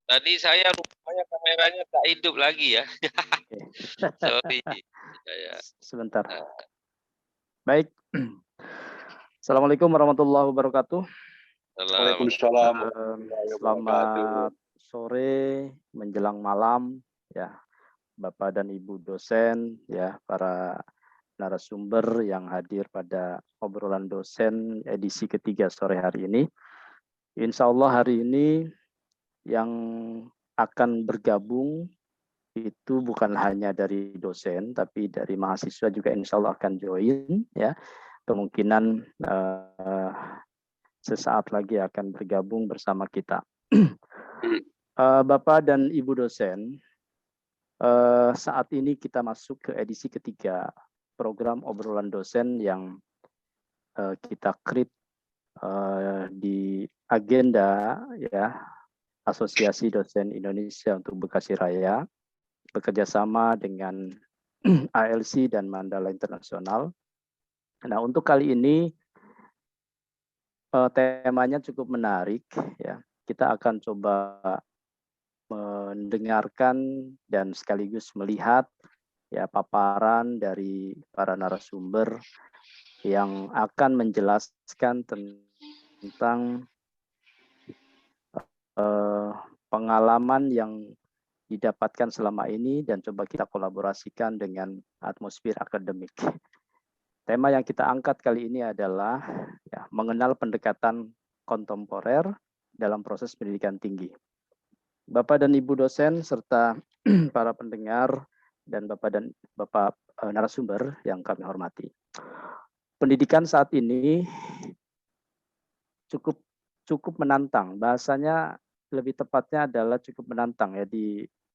Tadi saya rupanya kameranya tak hidup lagi ya. Oke. Sorry. Saya, Sebentar. eee, Baik. Assalamualaikum warahmatullahi wabarakatuh. dalam Waalaikumsalam warahmatullahi wabarakatuh. Selamat sore menjelang malam ya, Bapak dan Ibu dosen ya, para narasumber yang hadir pada obrolan dosen edisi ketiga sore hari ini. Insya Allah hari ini yang akan bergabung itu bukan hanya dari dosen, tapi dari mahasiswa juga insya Allah akan join ya. Kemungkinan sesaat lagi akan bergabung bersama kita. Bapak dan Ibu dosen, saat ini kita masuk ke edisi ketiga program obrolan dosen yang kita create di agenda ya Asosiasi Dosen Indonesia untuk Bekasi Raya bekerjasama dengan ALC dan Mandala Internasional. Nah, untuk kali ini temanya cukup menarik ya. Kita akan coba mendengarkan dan sekaligus melihat ya paparan dari para narasumber yang akan menjelaskan tentang pengalaman yang didapatkan selama ini dan coba kita kolaborasikan dengan atmosfer akademik. Tema yang kita angkat kali ini adalah ya, mengenal pendekatan kontemporer dalam proses pendidikan tinggi. Bapak dan Ibu dosen serta para pendengar dan Bapak narasumber yang kami hormati. Pendidikan saat ini cukup menantang. Bahasanya lebih tepatnya adalah cukup menantang ya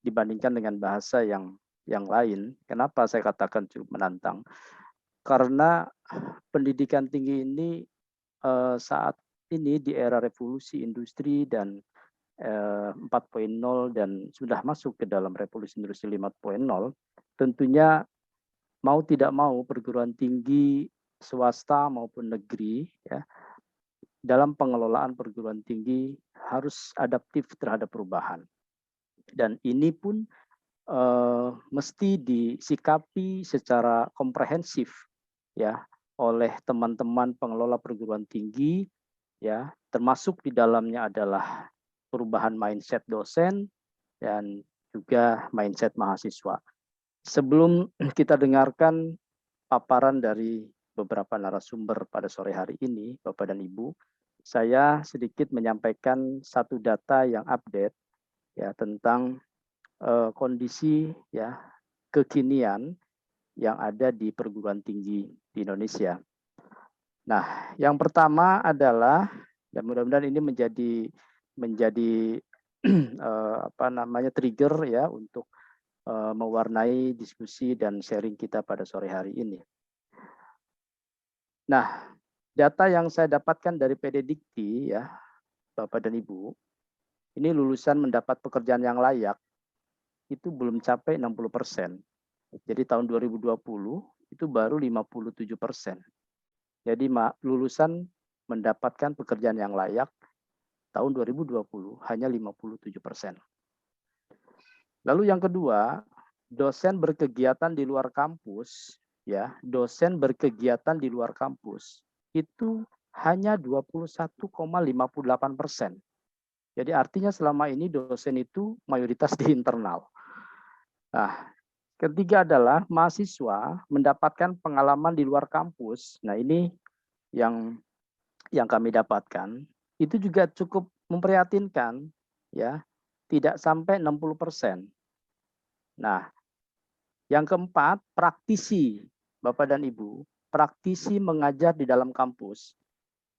dibandingkan dengan bahasa yang lain. Kenapa saya katakan cukup menantang? Karena pendidikan tinggi ini saat ini di era revolusi industri dan 4.0 dan sudah masuk ke dalam revolusi industri 5.0, tentunya mau tidak mau perguruan tinggi swasta maupun negeri ya dalam pengelolaan perguruan tinggi harus adaptif terhadap perubahan. Dan ini pun mesti disikapi secara komprehensif ya oleh teman-teman pengelola perguruan tinggi ya, termasuk di dalamnya adalah perubahan mindset dosen dan juga mindset mahasiswa. Sebelum kita dengarkan paparan dari beberapa narasumber pada sore hari ini, Bapak dan Ibu, saya sedikit menyampaikan satu data yang update ya tentang kondisi ya kekinian yang ada di perguruan tinggi di Indonesia. Nah, yang pertama adalah dan mudah-mudahan ini menjadi trigger ya untuk mewarnai diskusi dan sharing kita pada sore hari ini. Nah, data yang saya dapatkan dari PD Dikti ya, Bapak dan Ibu, ini lulusan mendapat pekerjaan yang layak itu belum capai 60%. Jadi tahun 2020 itu baru 57%. Jadi lulusan mendapatkan pekerjaan yang layak tahun 2020 hanya 57%. Lalu yang kedua, dosen berkegiatan di luar kampus, ya, dosen berkegiatan di luar kampus itu hanya 21,58%. Jadi artinya selama ini dosen itu mayoritas di internal. Nah, ketiga adalah mahasiswa mendapatkan pengalaman di luar kampus. Nah, ini yang kami dapatkan itu juga cukup memprihatinkan ya, tidak sampai 60%. Nah, yang keempat, praktisi Bapak dan Ibu, praktisi mengajar di dalam kampus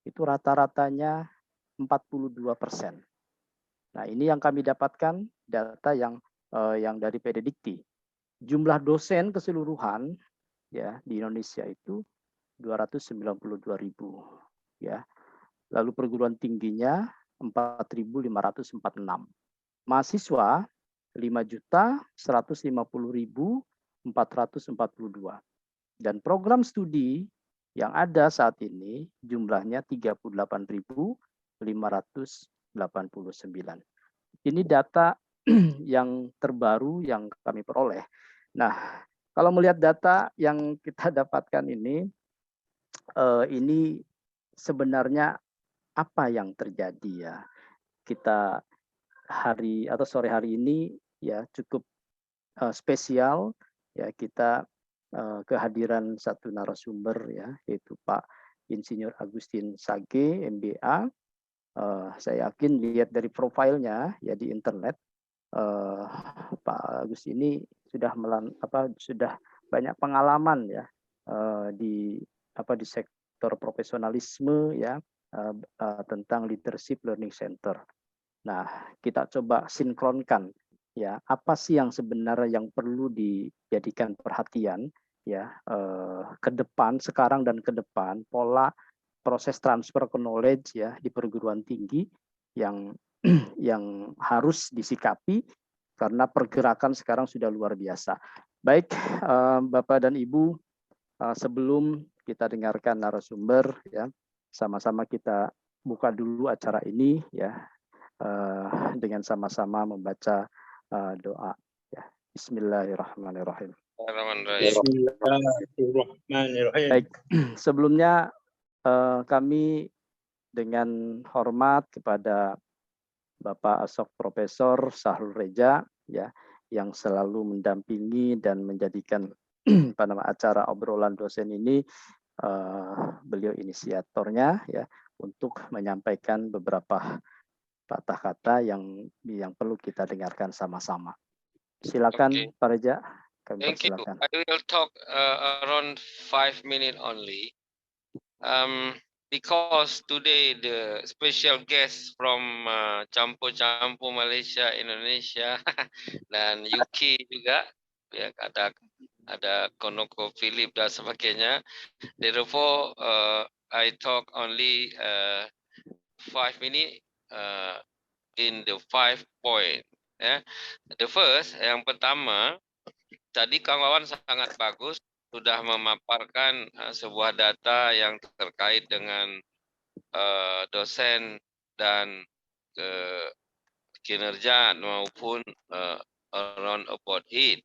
itu rata-ratanya 42%. Nah, ini yang kami dapatkan data yang dari PD Dikti. Jumlah dosen keseluruhan ya di Indonesia itu 292.000 ya. Lalu perguruan tingginya 4.546. Mahasiswa 5.150.442. Dan program studi yang ada saat ini jumlahnya 38.589. ini data yang terbaru yang kami peroleh. Nah, kalau melihat data yang kita dapatkan ini sebenarnya apa yang terjadi ya? Kita hari atau sore hari ini ya cukup spesial ya, kita kehadiran satu narasumber ya, yaitu Pak Insinyur Agustin Sage MBA. Saya yakin lihat dari profilnya ya di internet, Pak Agus ini sudah sudah banyak pengalaman ya di di sektor profesionalisme ya, tentang leadership learning center. Nah, kita coba sinkronkan ya, apa sih yang sebenarnya yang perlu dijadikan perhatian ya, ke depan, sekarang dan ke depan, pola proses transfer knowledge ya di perguruan tinggi yang yang harus disikapi karena pergerakan sekarang sudah luar biasa. Baik, Bapak dan Ibu, sebelum kita dengarkan narasumber ya, sama-sama kita buka dulu acara ini ya, dengan sama-sama membaca doa ya. Bismillahirrahmanirrahim. Bismillahirrahmanirrahim. Baik, sebelumnya kami dengan hormat kepada Bapak Asok Profesor Sahrul Reja ya, yang selalu mendampingi dan menjadikan acara obrolan dosen ini, beliau inisiatornya ya, untuk menyampaikan beberapa patah kata yang perlu kita dengarkan sama-sama. Silakan Pak Reja, kami Thank you. persilakan. I will talk around 5 minutes only. Because today the special guest from Campur-Campur Malaysia, Indonesia dan UK juga ya, ada Konoko Philip dan sebagainya. Therefore I talk only 5 minutes in the 5 point. Ya. The first, yang pertama, tadi kawan-kawan sangat bagus sudah memaparkan sebuah data yang terkait dengan dosen dan kinerja maupun around about it.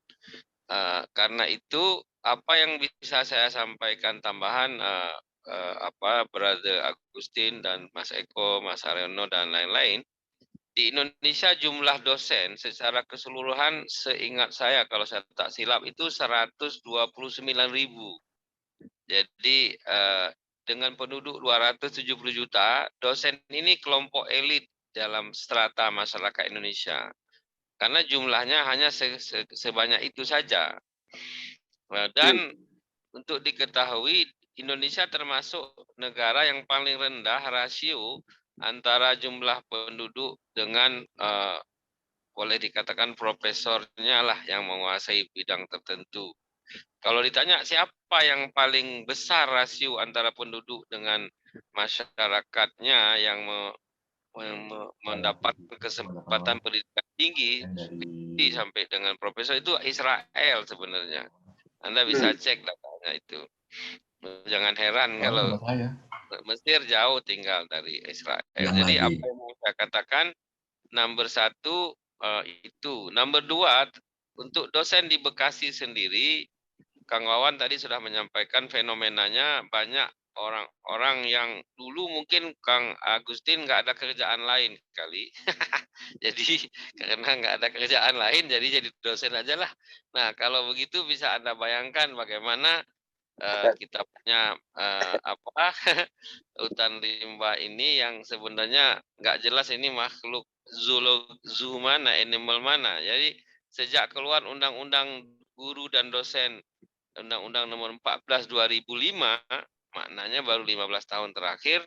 Karena itu apa yang bisa saya sampaikan tambahan Brother Agustin dan Mas Eko, Mas Aryono dan lain-lain. Di Indonesia jumlah dosen secara keseluruhan seingat saya kalau saya tak silap itu 129.000. Jadi dengan penduduk 270 juta, dosen ini kelompok elit dalam strata masyarakat Indonesia. Karena jumlahnya hanya sebanyak itu saja. Dan untuk diketahui Indonesia termasuk negara yang paling rendah rasio antara jumlah penduduk dengan boleh dikatakan profesornya lah yang menguasai bidang tertentu. Kalau ditanya siapa yang paling besar rasio antara penduduk dengan masyarakatnya yang mendapat kesempatan pendidikan tinggi sampai dengan profesor, itu Israel sebenarnya. Anda bisa cek datanya itu. Jangan heran kalau Mesir jauh tinggal dari Israel. Jadi apa yang mau saya katakan, nomor 1 itu. Nomor 2, untuk dosen di Bekasi sendiri, Kang Wawan tadi sudah menyampaikan fenomenanya banyak orang-orang yang dulu mungkin Kang Agustin nggak ada kerjaan lain kali. Jadi karena nggak ada kerjaan lain, jadi dosen aja lah. Nah kalau begitu bisa Anda bayangkan bagaimana kita punya hutan rimba ini yang sebenarnya nggak jelas ini makhluk zoo mana, animal mana. Jadi sejak keluar Undang-Undang Guru dan Dosen, Undang-Undang Nomor 14 2005, maknanya baru 15 tahun terakhir,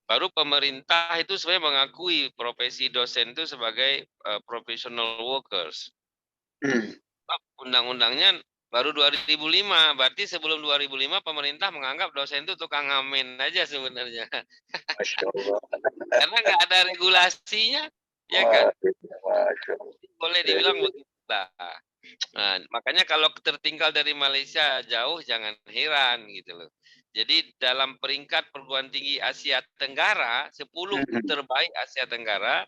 baru pemerintah itu sebenarnya mengakui profesi dosen itu sebagai professional workers. Undang-undangnya baru 2005, berarti sebelum 2005 pemerintah menganggap dosen itu tukang ngamen aja sebenarnya. Karena nggak ada regulasinya, ya kan? Boleh dibilang begitu lah. Nah, makanya kalau tertinggal dari Malaysia jauh jangan heran gitu loh. Jadi dalam peringkat perguruan tinggi Asia Tenggara, 10 terbaik Asia Tenggara,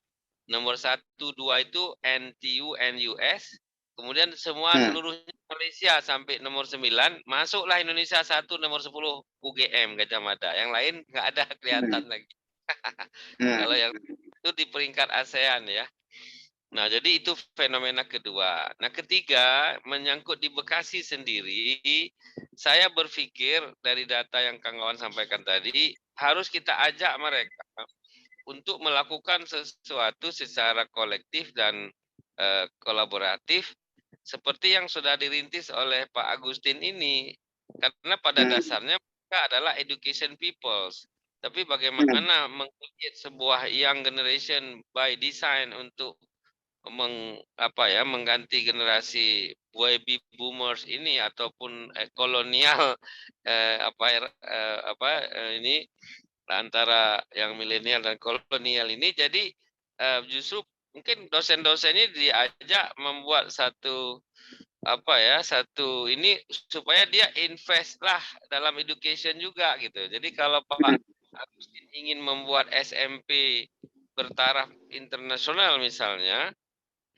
nomor 1, 2 itu NTU, NUS, kemudian semua seluruhnya Malaysia sampai nomor 9, masuklah Indonesia 1, nomor 10 UGM Gajah Mada. Yang lain nggak ada kelihatan lagi. Kalau yang itu di peringkat ASEAN ya. Nah, jadi itu fenomena kedua. Nah, ketiga, menyangkut di Bekasi sendiri, saya berpikir dari data yang Kang Wawan sampaikan tadi, harus kita ajak mereka untuk melakukan sesuatu secara kolektif dan kolaboratif, seperti yang sudah dirintis oleh Pak Agustin ini. Karena pada dasarnya mereka adalah education peoples. Tapi bagaimana mengcreate sebuah young generation by design untuk mengganti generasi baby boomers ini ataupun kolonial ini antara yang milenial dan kolonial ini. Jadi justru mungkin dosen-dosennya diajak membuat satu ini supaya dia invest lah dalam education juga gitu. Jadi kalau Pak Agustin ingin membuat SMP bertaraf internasional misalnya,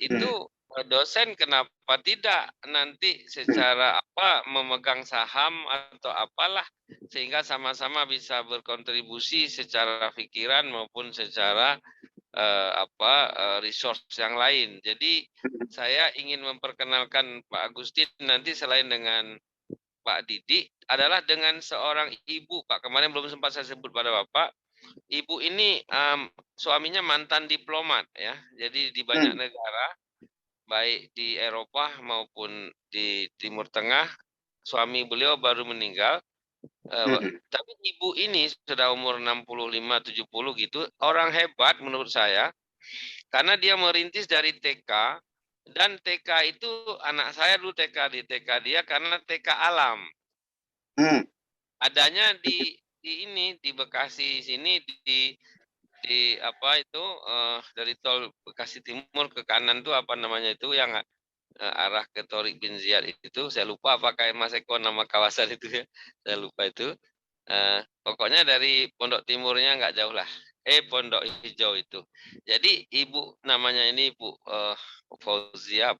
itu dosen kenapa tidak nanti secara memegang saham atau apalah, sehingga sama-sama bisa berkontribusi secara pikiran maupun secara resource yang lain. Jadi saya ingin memperkenalkan Pak Agustin nanti selain dengan Pak Didi adalah dengan seorang ibu, Pak. Kemarin belum sempat saya sebut pada Bapak. Ibu ini suaminya mantan diplomat ya. Jadi di banyak negara, baik di Eropa maupun di Timur Tengah, suami beliau baru meninggal. Tapi ibu ini sudah umur 65-70 gitu, orang hebat menurut saya, karena dia merintis dari TK, dan TK itu anak saya dulu TK di TK dia karena TK alam. Adanya di Bekasi sini dari tol Bekasi Timur ke kanan tuh apa namanya itu yang arah ke Torik bin Ziyad itu, saya lupa apakah Mas Eko nama kawasan itu ya, saya lupa itu. Pokoknya dari Pondok Timurnya nggak jauh lah, Pondok Hijau itu. Jadi ibu namanya ini Ibu Fauzia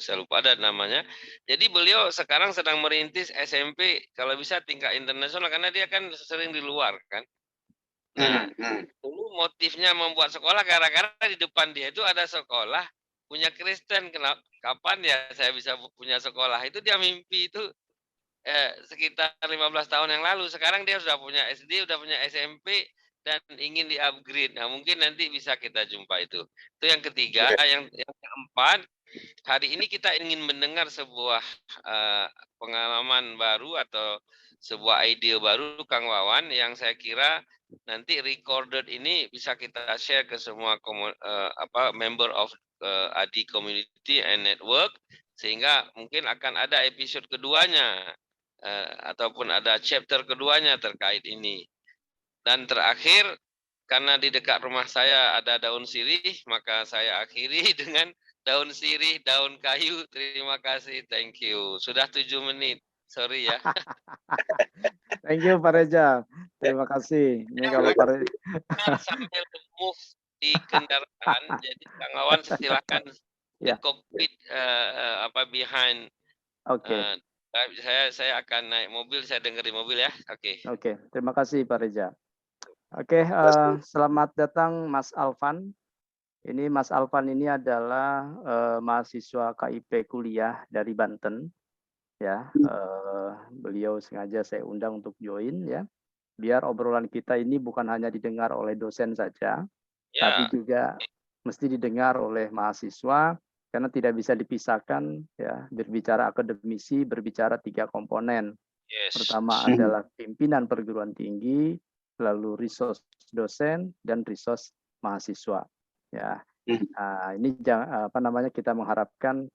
saya lupa ada namanya. Jadi beliau sekarang sedang merintis SMP kalau bisa tingkat internasional karena dia kan sering di luar kan. Nah, dulu motifnya membuat sekolah gara-gara di depan dia itu ada sekolah punya Kristen. Kapan ya saya bisa punya sekolah? Itu dia mimpi itu sekitar 15 tahun yang lalu. Sekarang dia sudah punya SD, sudah punya SMP, dan ingin di-upgrade. Nah, mungkin nanti bisa kita jumpa itu. Itu yang ketiga. Yang keempat, hari ini kita ingin mendengar sebuah pengalaman baru atau sebuah ide baru, Kang Wawan, yang saya kira nanti recorded ini bisa kita share ke semua member of ADI Community and Network, sehingga mungkin akan ada episode keduanya ataupun ada chapter keduanya terkait ini. Dan terakhir, karena di dekat rumah saya ada daun sirih, maka saya akhiri dengan daun sirih, daun kayu. Terima kasih, thank you. Sudah 7 menit, sorry ya. Thank you Pak Reza. Terima kasih. Ini kalau Pak Reza sambil move di kendaraan, jadi Kang Wawan silakan di cockpit behind. Oke. Saya akan naik mobil, saya dengar di mobil ya. Oke. Terima kasih Pak Reza. Oke, selamat datang Mas Alvan. Ini Mas Alvan ini adalah mahasiswa KIP kuliah dari Banten. Ya, beliau sengaja saya undang untuk join ya. Biar obrolan kita ini bukan hanya didengar oleh dosen saja, tapi juga mesti didengar oleh mahasiswa, karena tidak bisa dipisahkan ya, berbicara akademisi, berbicara 3 komponen. Pertama adalah pimpinan perguruan tinggi, lalu resource dosen, dan resource mahasiswa. Ya, ini kita mengharapkan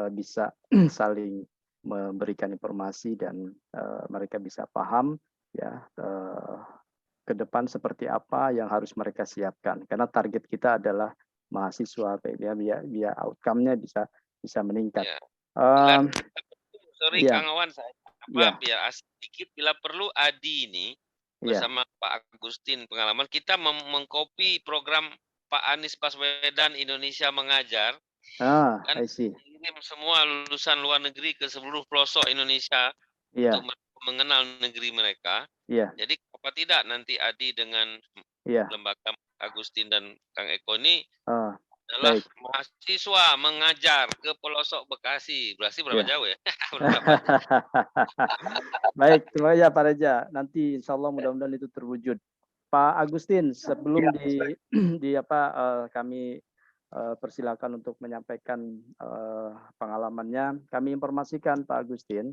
bisa saling memberikan informasi dan mereka bisa paham ya ke depan seperti apa yang harus mereka siapkan. Karena target kita adalah mahasiswa biar outcome-nya bisa meningkat. Sorry Kang Wawan, biar sedikit, bila perlu Adi ini bersama Pak Agustin pengalaman kita mengcopy program Pak Anies Baswedan Indonesia Mengajar, kan I see. mengirim semua lulusan luar negeri ke seluruh pelosok Indonesia Iya, untuk mengenal negeri mereka. iya, Jadi apa tidak nanti Adi dengan iya. lembaga Agustin dan Kang Eko ini adalah Baik. mahasiswa mengajar ke pelosok Bekasi. Berarti berapa Ya. jauh ya? Berapa jauh? Baik, terima kasih Pak Reza. Nanti insya Allah mudah-mudahan itu terwujud. Pak Agustin, sebelum kami persilakan untuk menyampaikan pengalamannya, kami informasikan Pak Agustin,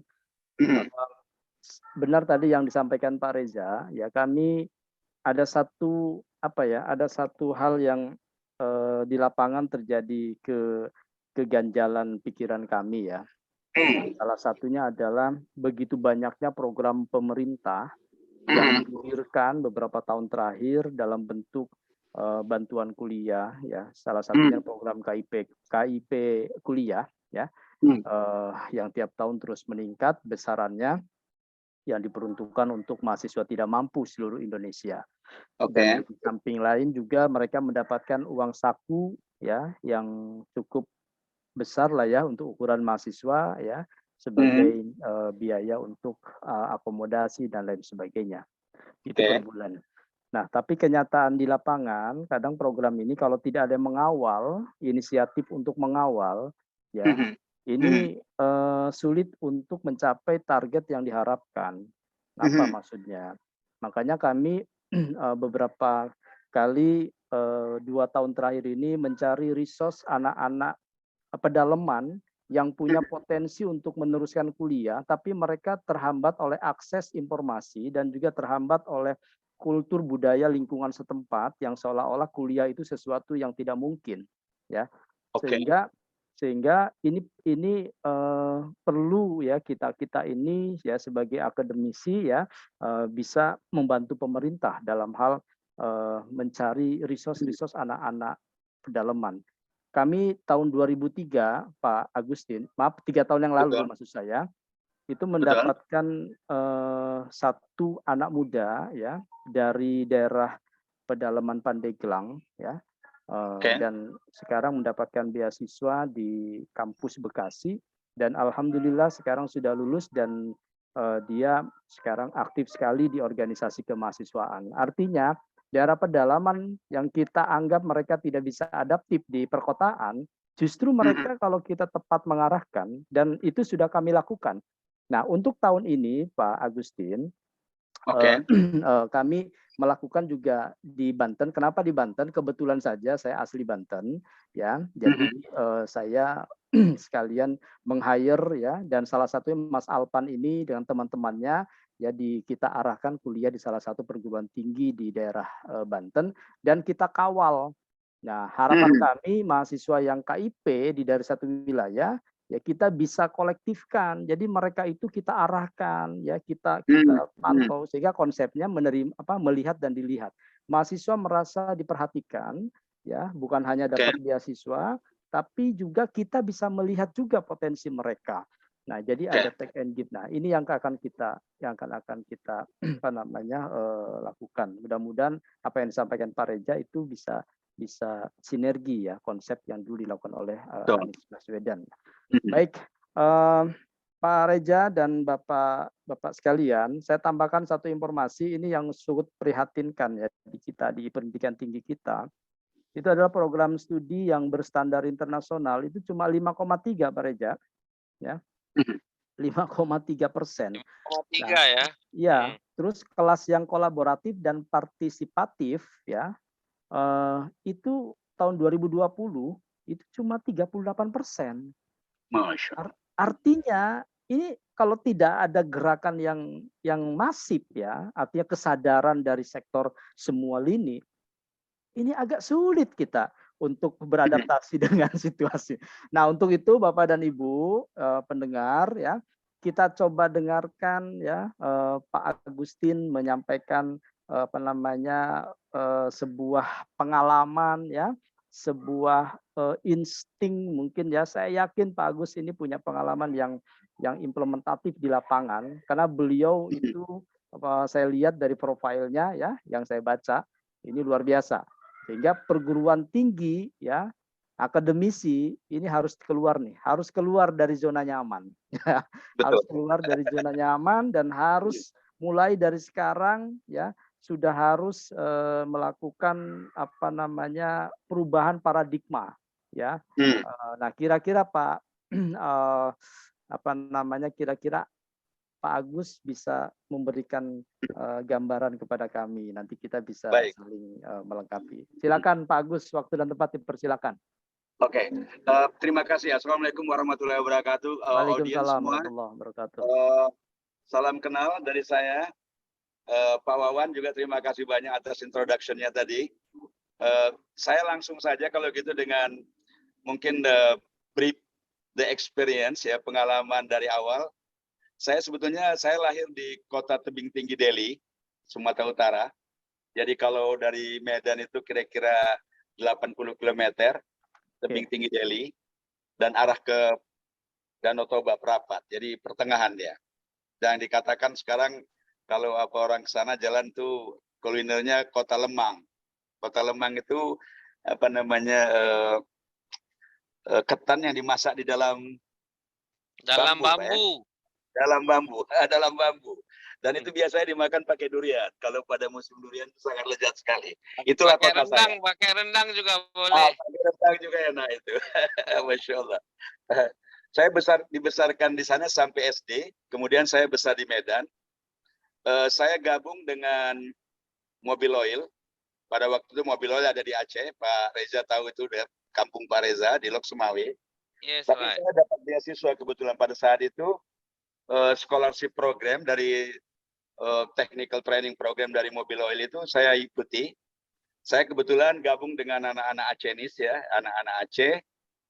benar tadi yang disampaikan Pak Reza, ya kami ada satu ada satu hal yang di lapangan terjadi keganjalan pikiran kami ya. Salah satunya adalah begitu banyaknya program pemerintah yang digulirkan beberapa tahun terakhir dalam bentuk bantuan kuliah ya. Salah satunya program KIP kuliah ya. Yang tiap tahun terus meningkat besarannya yang diperuntukkan untuk mahasiswa tidak mampu seluruh Indonesia. Dan di samping lain juga mereka mendapatkan uang saku ya yang cukup besar lah ya untuk ukuran mahasiswa ya sebagai biaya untuk akomodasi dan lain sebagainya. Itu per bulan. Nah, tapi kenyataan di lapangan kadang program ini kalau tidak ada yang mengawal, inisiatif untuk mengawal ya ini sulit untuk mencapai target yang diharapkan. Apa maksudnya? Makanya kami beberapa kali 2 tahun terakhir ini mencari resource anak-anak pedalaman yang punya potensi untuk meneruskan kuliah, tapi mereka terhambat oleh akses informasi dan juga terhambat oleh kultur budaya lingkungan setempat yang seolah-olah kuliah itu sesuatu yang tidak mungkin, ya. Sehingga ini perlu ya kita ini ya sebagai akademisi ya bisa membantu pemerintah dalam hal mencari resource anak-anak pedalaman. Kami tahun 2003 Pak Agustin, maaf 3 tahun yang lalu maksud saya, itu mendapatkan satu anak muda ya dari daerah pedalaman Pandeglang ya. Dan sekarang mendapatkan beasiswa di kampus Bekasi dan alhamdulillah sekarang sudah lulus dan dia sekarang aktif sekali di organisasi kemahasiswaan. Artinya daerah pedalaman yang kita anggap mereka tidak bisa adaptif di perkotaan, justru mereka kalau kita tepat mengarahkan dan itu sudah kami lakukan. Nah, untuk tahun ini Pak Agustin, kami melakukan juga di Banten. Kenapa di Banten? Kebetulan saja saya asli Banten, ya. Jadi saya sekalian meng-hire ya, dan salah satunya Mas Alpan ini dengan teman-temannya ya kita arahkan kuliah di salah satu perguruan tinggi di daerah Banten dan kita kawal. Nah, harapan kami mahasiswa yang KIP di dari satu wilayah ya kita bisa kolektifkan. Jadi mereka itu kita arahkan ya kita pantau sehingga konsepnya melihat dan dilihat. Mahasiswa merasa diperhatikan ya, bukan hanya dapat beasiswa tapi juga kita bisa melihat juga potensi mereka. Nah, jadi ada take and give. Nah, ini yang akan kita lakukan. Mudah-mudahan apa yang disampaikan Pak Reza itu bisa sinergi ya konsep yang dulu dilakukan oleh Anies Baswedan. Baik, Pak Reza dan Bapak sekalian, saya tambahkan satu informasi ini yang sangat prihatinkan ya di pendidikan tinggi kita. Itu adalah program studi yang berstandar internasional itu cuma 5,3 Pak Reza, ya 5,3%. 5,3 ya. Iya, terus kelas yang kolaboratif dan partisipatif ya itu tahun 2020 itu cuma 38%. Artinya ini kalau tidak ada gerakan yang masif ya, artinya kesadaran dari sektor semua lini, ini agak sulit kita untuk beradaptasi dengan situasi. Nah, untuk itu Bapak dan Ibu pendengar ya, kita coba dengarkan ya Pak Agustin menyampaikan sebuah pengalaman ya, sebuah insting mungkin ya. Saya yakin Pak Agus ini punya pengalaman yang implementatif di lapangan karena beliau itu saya lihat dari profilnya ya yang saya baca ini luar biasa. Sehingga perguruan tinggi ya, akademisi ini harus keluar nih, harus keluar dari zona nyaman. Harus Betul. keluar dari zona nyaman dan harus mulai dari sekarang ya sudah harus melakukan apa namanya perubahan paradigma ya. Nah, kira-kira Pak apa namanya kira-kira Pak Agus bisa memberikan gambaran kepada kami. Nanti kita bisa Baik. saling melengkapi. Silakan Pak Agus, waktu dan tempat dipersilakan. Oke, terima kasih. Assalamualaikum warahmatullahi wabarakatuh. Audiens Waalaikumsalam semua. warahmatullahi wabarakatuh. Salam kenal dari saya. Pak Wawan juga terima kasih banyak atas introduction-nya tadi. Saya langsung saja kalau gitu dengan mungkin brief the experience ya, pengalaman dari awal. Saya sebetulnya lahir di kota tebing tinggi Delhi, Sumatera Utara. Jadi kalau dari Medan itu kira-kira 80 km tebing tinggi Delhi dan arah ke Danau Toba Prapat. Jadi pertengahan dia. Dan dikatakan sekarang kalau apa orang ke sana jalan tuh kulinernya Kota Lemang. Kota Lemang itu apa namanya ketan yang dimasak di dalam bambu. Dalam bambu. Dan itu biasanya dimakan pakai durian. Kalau pada musim durian itu sangat lezat sekali. Itulah kota saya. Pakai rendang juga boleh. Pakai rendang juga enak itu. Masya Allah. Saya dibesarkan di sana sampai SD. Kemudian saya besar di Medan. Saya gabung dengan Mobil Oil. Pada waktu itu Mobil Oil ada di Aceh. Pak Reza tahu itu, kampung Pak Reza di Lok Sumawe. Yes, tapi saya dapat beasiswa kebetulan pada saat itu. Scholarship program dari technical training program dari Mobil Oil itu saya ikuti. Saya kebetulan gabung dengan anak-anak Acenis ya, anak-anak Aceh,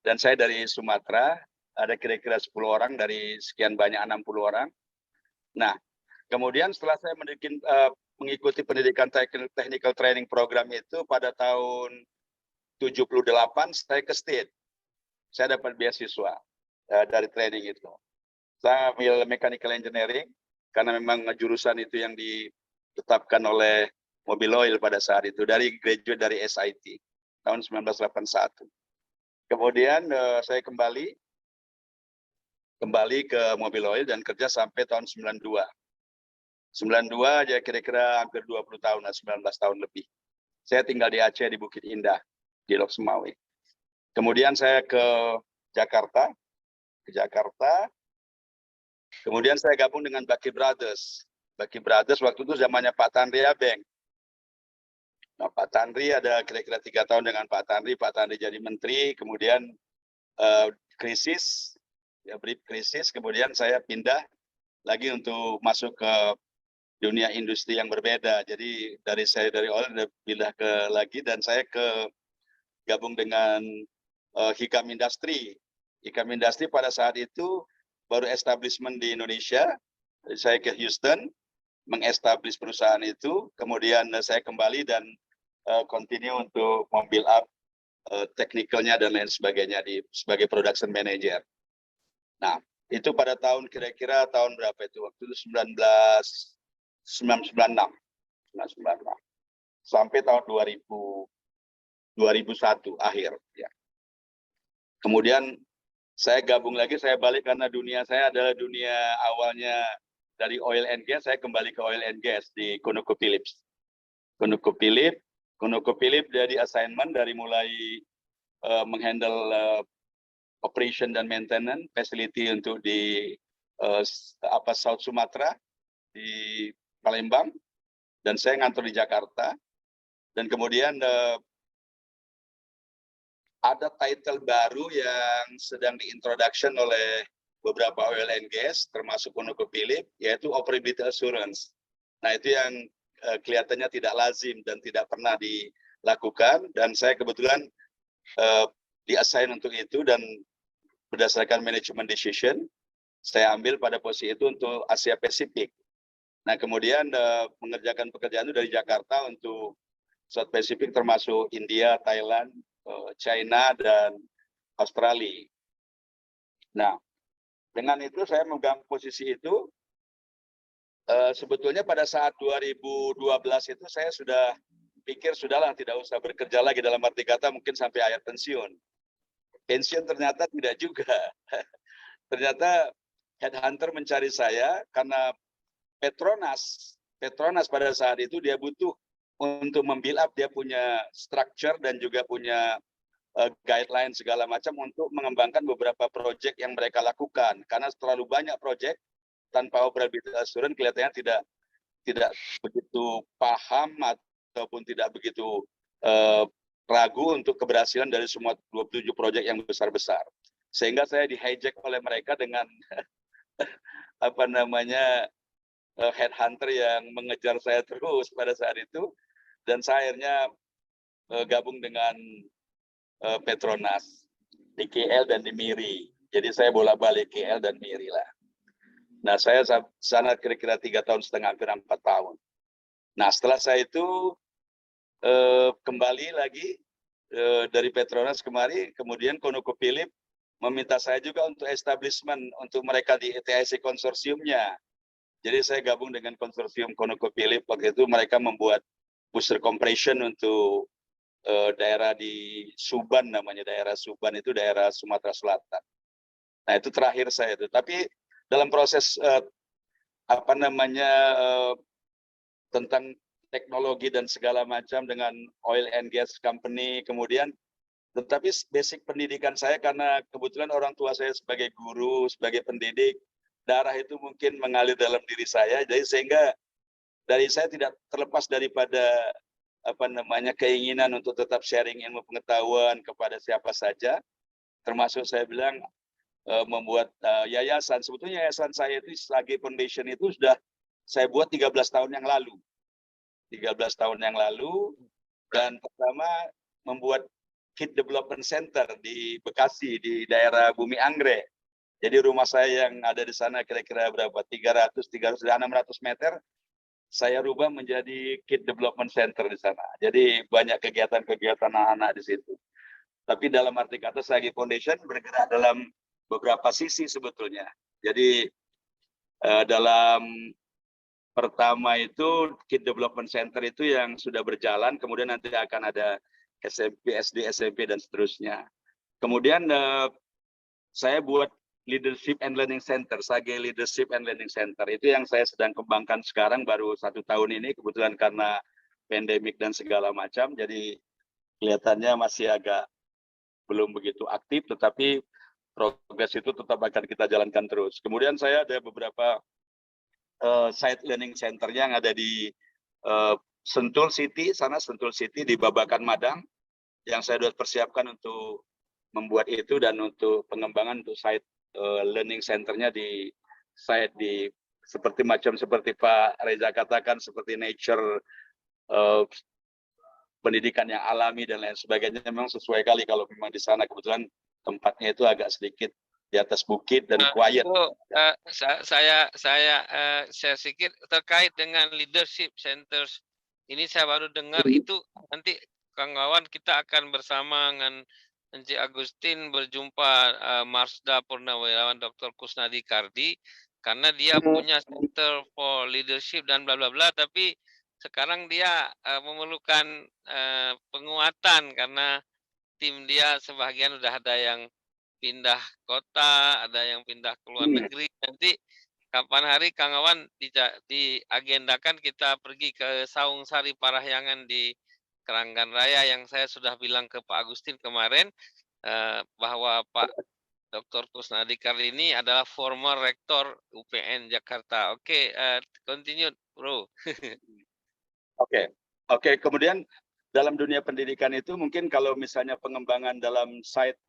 dan saya dari Sumatera, ada kira-kira 10 orang dari sekian banyak 60 orang. Nah, kemudian setelah saya mengikuti pendidikan technical training program itu pada tahun 78 saya ke State. Saya dapat beasiswa dari training itu. Saya ambil mechanical engineering karena memang jurusan itu yang ditetapkan oleh Mobil Oil pada saat itu dari graduate dari SIT tahun 1981. Kemudian saya kembali ke Mobil Oil dan kerja sampai tahun 92. 92 ya kira-kira hampir 20 tahun, 19 tahun lebih. Saya tinggal di Aceh di Bukit Indah di Lok Sumawe. Kemudian saya ke Jakarta. Kemudian saya gabung dengan Baki Brothers. Baki Brothers waktu itu zamannya Pak Tanri Abeng. Nah, Pak Tanri ada kira-kira 3 tahun dengan Pak Tanri jadi menteri, kemudian krisis, kemudian saya pindah lagi untuk masuk ke dunia industri yang berbeda. Jadi dari oil pindah lagi dan saya gabung dengan Hikam Industri. Hikam Industri pada saat itu baru establishment di Indonesia. Saya ke Houston, mengestablish perusahaan itu, kemudian saya kembali dan continue untuk membuild up technicalnya dan lain sebagainya sebagai production manager. Nah, itu pada tahun kira-kira tahun berapa itu? Waktu itu 1996 sampai tahun 2001 akhir. Ya. Kemudian saya gabung lagi, saya balik karena dunia saya adalah dunia awalnya dari oil and gas, saya kembali ke oil and gas di ConocoPhillips. ConocoPhillips dari assignment dari mulai menghandle operation dan maintenance facility untuk di South Sumatera di Palembang, dan saya ngantor di Jakarta, dan kemudian ada title baru yang sedang diintroduction oleh beberapa oil and gas, termasuk ConocoPhillips, yaitu Operability Assurance. Nah, itu yang kelihatannya tidak lazim dan tidak pernah dilakukan, dan saya kebetulan di-assign untuk itu, dan berdasarkan management decision, saya ambil pada posisi itu untuk Asia Pasifik. Nah, kemudian mengerjakan pekerjaan itu dari Jakarta untuk South Pacific, termasuk India, Thailand, China, dan Australia. Nah, dengan itu saya memegang posisi itu. Sebetulnya pada saat 2012 itu saya sudah pikir sudahlah tidak usah bekerja lagi, dalam arti kata mungkin sampai akhir pensiun. Pensiun ternyata tidak juga. Ternyata headhunter mencari saya karena Petronas pada saat itu dia butuh untuk membuild up, dia punya structure dan juga punya guideline segala macam untuk mengembangkan beberapa proyek yang mereka lakukan. Karena terlalu banyak proyek tanpa operability assurance kelihatannya tidak begitu paham ataupun tidak begitu ragu untuk keberhasilan dari semua 27 proyek yang besar-besar. Sehingga saya di-hijack oleh mereka dengan apa namanya headhunter yang mengejar saya terus pada saat itu, dan saya akhirnya gabung dengan Petronas di KL dan di Miri. Jadi saya bolak-balik KL dan Miri lah. Nah, saya sana kira-kira 3,5 tahun, hampir 4 tahun. Nah, setelah saya itu kembali lagi dari Petronas kemari, kemudian ConocoPhillips meminta saya juga untuk establishment untuk mereka di ETIC konsorsiumnya. Jadi saya gabung dengan konsorsium ConocoPhillips. Waktu itu mereka membuat booster compression untuk daerah di Suban, namanya daerah Suban itu daerah Sumatera Selatan. Nah, itu terakhir saya itu. Tapi dalam proses apa namanya tentang teknologi dan segala macam dengan oil and gas company, kemudian tetapi basic pendidikan saya karena kebetulan orang tua saya sebagai guru, sebagai pendidik, darah itu mungkin mengalir dalam diri saya, jadi sehingga dari saya tidak terlepas daripada apa namanya keinginan untuk tetap sharing ilmu pengetahuan kepada siapa saja, termasuk saya bilang membuat yayasan. Sebetulnya yayasan saya itu Slage Foundation itu sudah saya buat 13 tahun yang lalu. 13 tahun yang lalu, dan pertama membuat Kid Development Center di Bekasi, di daerah Bumi Anggrek. Jadi rumah saya yang ada di sana kira-kira berapa? 600 meter. Saya rubah menjadi Kid Development Center di sana. Jadi banyak kegiatan-kegiatan anak-anak di situ. Tapi dalam arti kata Slage Foundation bergerak dalam beberapa sisi sebetulnya. Jadi dalam pertama itu Kid Development Center itu yang sudah berjalan, kemudian nanti akan ada SMP, SD, SMP, dan seterusnya. Kemudian saya buat Leadership and Learning Center, Slage Leadership and Learning Center. Itu yang saya sedang kembangkan sekarang, baru 1 tahun ini, kebetulan karena pandemik dan segala macam, jadi kelihatannya masih agak belum begitu aktif, tetapi progres itu tetap akan kita jalankan terus. Kemudian saya ada beberapa site learning center yang ada di Sentul City, sana Sentul City di Babakan Madang, yang saya sudah persiapkan untuk membuat itu dan untuk pengembangan untuk site learning centernya di site di seperti Pak Reza katakan, seperti nature, pendidikan yang alami dan lain sebagainya. Memang sesuai kali kalau memang di sana kebetulan tempatnya itu agak sedikit di atas bukit dan quiet. Saya pikir terkait dengan leadership centers ini saya baru dengar itu nanti kawan-kawan kita akan bersama dengan Encik Agustin berjumpa Marsda Purnawirawan Dr. Kusnadi Kardi karena dia punya Center for Leadership dan bla bla bla, tapi sekarang dia memerlukan penguatan karena tim dia sebagian udah ada yang pindah kota, ada yang pindah ke luar negeri. Nanti kapan hari Kang Awan diagendakan kita pergi ke Saung Sari Parahyangan di Keranggan Raya yang saya sudah bilang ke Pak Agustin kemarin bahwa Pak Dr. Kusnadi Kardi ini adalah former rektor UPN Jakarta. Oke, continue, bro. Oke. Kemudian dalam dunia pendidikan itu mungkin kalau misalnya pengembangan dalam site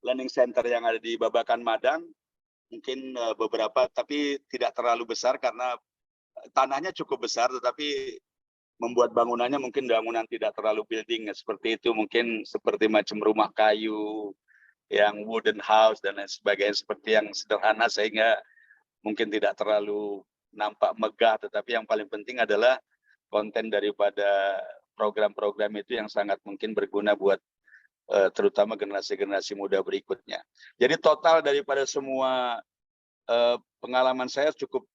learning center yang ada di Babakan Madang, mungkin beberapa, tapi tidak terlalu besar karena tanahnya cukup besar, tetapi membuat bangunannya mungkin bangunan tidak terlalu building seperti itu, mungkin seperti macam rumah kayu yang wooden house dan lain sebagainya, seperti yang sederhana sehingga mungkin tidak terlalu nampak megah, tetapi yang paling penting adalah konten daripada program-program itu yang sangat mungkin berguna buat terutama generasi-generasi muda berikutnya. Jadi total daripada semua pengalaman saya cukup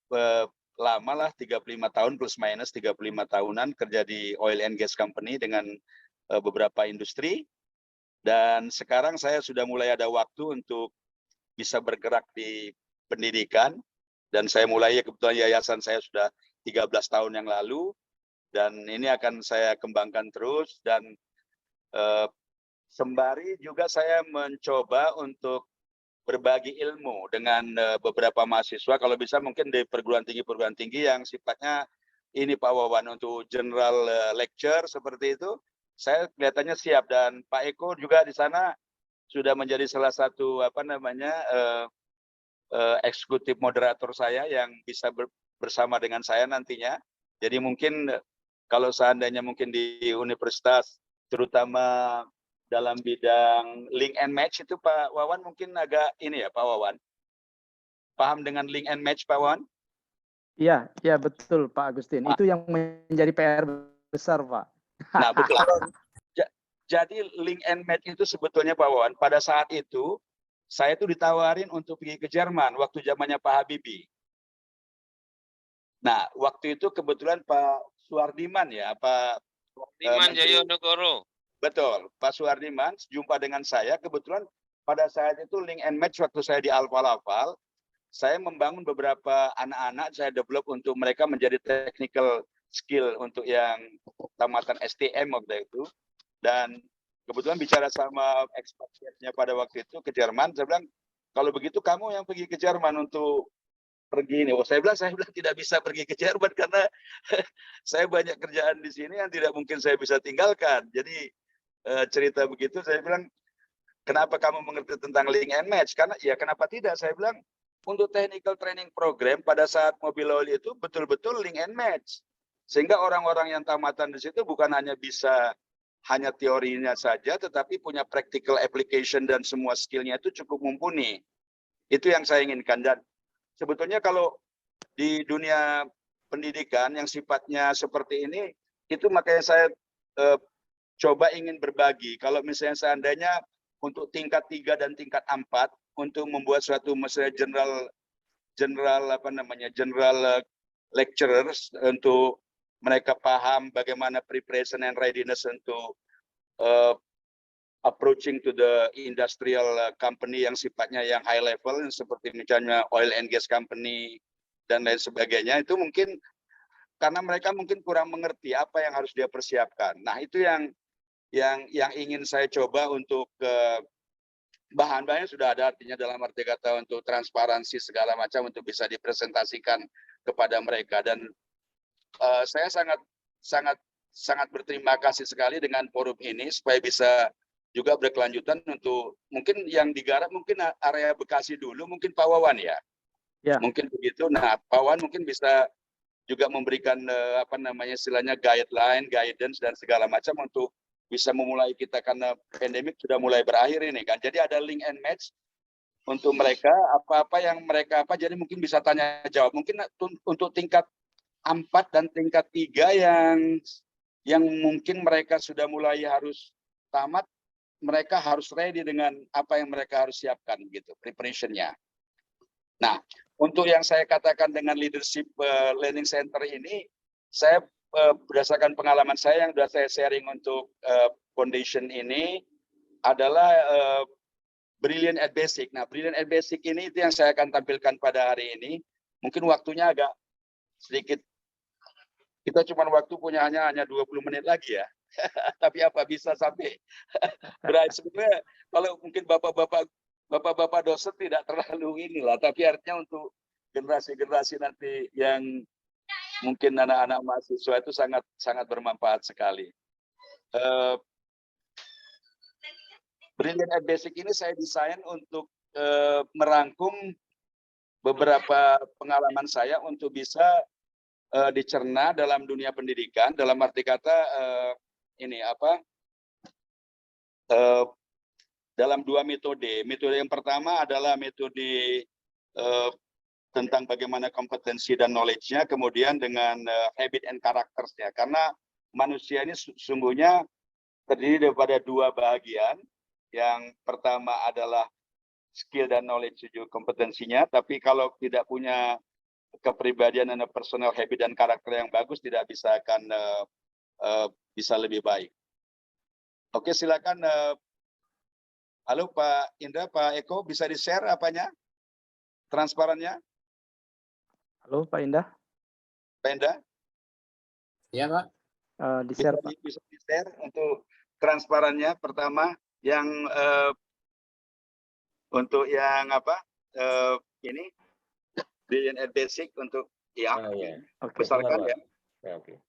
lama lah, 35 tahun plus minus 35 tahunan kerja di oil and gas company dengan beberapa industri. Dan sekarang saya sudah mulai ada waktu untuk bisa bergerak di pendidikan. Dan saya mulai, kebetulan yayasan saya sudah 13 tahun yang lalu. Dan ini akan saya kembangkan terus. Dan sembari juga saya mencoba untuk berbagi ilmu dengan beberapa mahasiswa, kalau bisa mungkin di perguruan tinggi yang sifatnya ini Pak Wawan, untuk general lecture seperti itu, saya kelihatannya siap. Dan Pak Eko juga di sana sudah menjadi salah satu eksekutif moderator saya yang bisa bersama dengan saya nantinya. Jadi mungkin kalau seandainya mungkin di universitas, terutama dalam bidang link and match itu Pak Wawan mungkin agak ini ya Pak Wawan. Paham dengan link and match Pak Wawan? Iya, iya betul Pak Agustin. Itu yang menjadi PR besar Pak. Nah betul. Jadi link and match itu sebetulnya Pak Wawan, pada saat itu saya tuh ditawarin untuk pergi ke Jerman waktu zamannya Pak Habibie. Nah waktu itu kebetulan Pak Suhardiman ya, Pak Suhardiman Jayonegoro. Betul, Pak Suhardiman jumpa dengan saya, kebetulan pada saat itu link and match waktu saya di Alfa-Laval, saya membangun beberapa anak-anak, saya develop untuk mereka menjadi technical skill untuk yang tamatan STM waktu itu. Dan kebetulan bicara sama expatriatnya pada waktu itu ke Jerman, saya bilang, kalau begitu kamu yang pergi ke Jerman untuk pergi ini. Oh, saya bilang tidak bisa pergi ke Jerman karena saya banyak kerjaan di sini yang tidak mungkin saya bisa tinggalkan. Jadi cerita begitu, saya bilang, kenapa kamu mengerti tentang link and match? Karena ya kenapa tidak? Saya bilang, untuk technical training program pada saat mobil oil itu betul-betul link and match. Sehingga orang-orang yang tamatan di situ bukan hanya bisa hanya teorinya saja, tetapi punya practical application dan semua skillnya itu cukup mumpuni. Itu yang saya inginkan. Dan sebetulnya kalau di dunia pendidikan yang sifatnya seperti ini, itu makanya saya coba ingin berbagi. Kalau misalnya seandainya untuk tingkat 3 dan tingkat 4 untuk membuat suatu misalnya general lecturers untuk mereka paham bagaimana preparation and readiness untuk approaching to the industrial company yang sifatnya yang high level seperti misalnya oil and gas company dan lain sebagainya, itu mungkin karena mereka mungkin kurang mengerti apa yang harus dia persiapkan. Nah, itu yang ingin saya coba untuk bahan-bahannya sudah ada, artinya dalam arti kata untuk transparansi segala macam untuk bisa dipresentasikan kepada mereka. Dan saya sangat berterima kasih sekali dengan forum ini supaya bisa juga berkelanjutan untuk mungkin yang digarap mungkin area Bekasi dulu, mungkin Pak Wawan ya. Mungkin begitu. Nah, Pak Wawan mungkin bisa juga memberikan istilahnya guideline, guidance dan segala macam untuk bisa memulai kita, karena pandemik sudah mulai berakhir ini kan. Jadi ada link and match untuk mereka, apa-apa yang mereka jadi mungkin bisa tanya jawab. Mungkin untuk tingkat 4 dan tingkat 3 yang mungkin mereka sudah mulai harus tamat, mereka harus ready dengan apa yang mereka harus siapkan gitu, preparation-nya. Nah, untuk yang saya katakan dengan leadership learning center ini, saya berdasarkan pengalaman saya yang sudah saya sharing untuk foundation ini adalah brilliant at basic. Nah, brilliant at basic ini itu yang saya akan tampilkan pada hari ini. Mungkin waktunya agak sedikit, kita cuma waktu punya hanya 20 menit lagi ya. Tapi apa bisa sampai berat sebenarnya. Kalau mungkin bapak-bapak dosen tidak terlalu inilah, tapi artinya untuk generasi-generasi nanti yang mungkin anak-anak mahasiswa itu sangat bermanfaat sekali. Brilliant at Basic ini saya desain untuk merangkum beberapa pengalaman saya untuk bisa dicerna dalam dunia pendidikan, dalam arti kata dalam 2 metode. Metode yang pertama adalah metode tentang bagaimana kompetensi dan knowledge-nya, kemudian dengan habit and characters-nya. Karena manusia ini sesungguhnya terdiri daripada 2 bagian. Yang pertama adalah skill dan knowledge, kompetensinya, tapi kalau tidak punya kepribadian dan personal habit dan karakter yang bagus tidak bisa akan bisa lebih baik. Oke, silakan. Halo Pak Indra, Pak Eko, bisa di-share apanya? Transparannya? Halo Pak Indah. Pak Indra? Iya Pak. Di-share Pak. Bisa di-share untuk transparannya pertama yang untuk yang apa? Ini Brilliant and Basic untuk ya. Oke. Besarkan ya. Oke.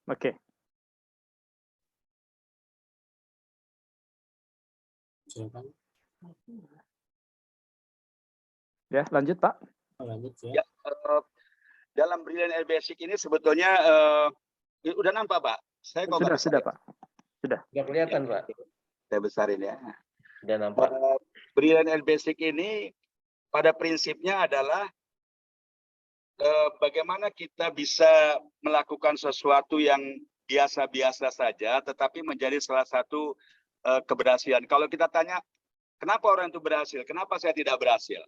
Oke. Ya, lanjut Pak. Lanjut Ya, dalam Brilliant and Basic ini sebetulnya udah nampak Pak? Saya kok Sudah Pak. Sudah kelihatan ya, Pak. Saya besarin ya. Sudah nampak. Brilliant and Basic ini pada prinsipnya adalah bagaimana kita bisa melakukan sesuatu yang biasa-biasa saja, tetapi menjadi salah satu keberhasilan. Kalau kita tanya, kenapa orang itu berhasil? Kenapa saya tidak berhasil?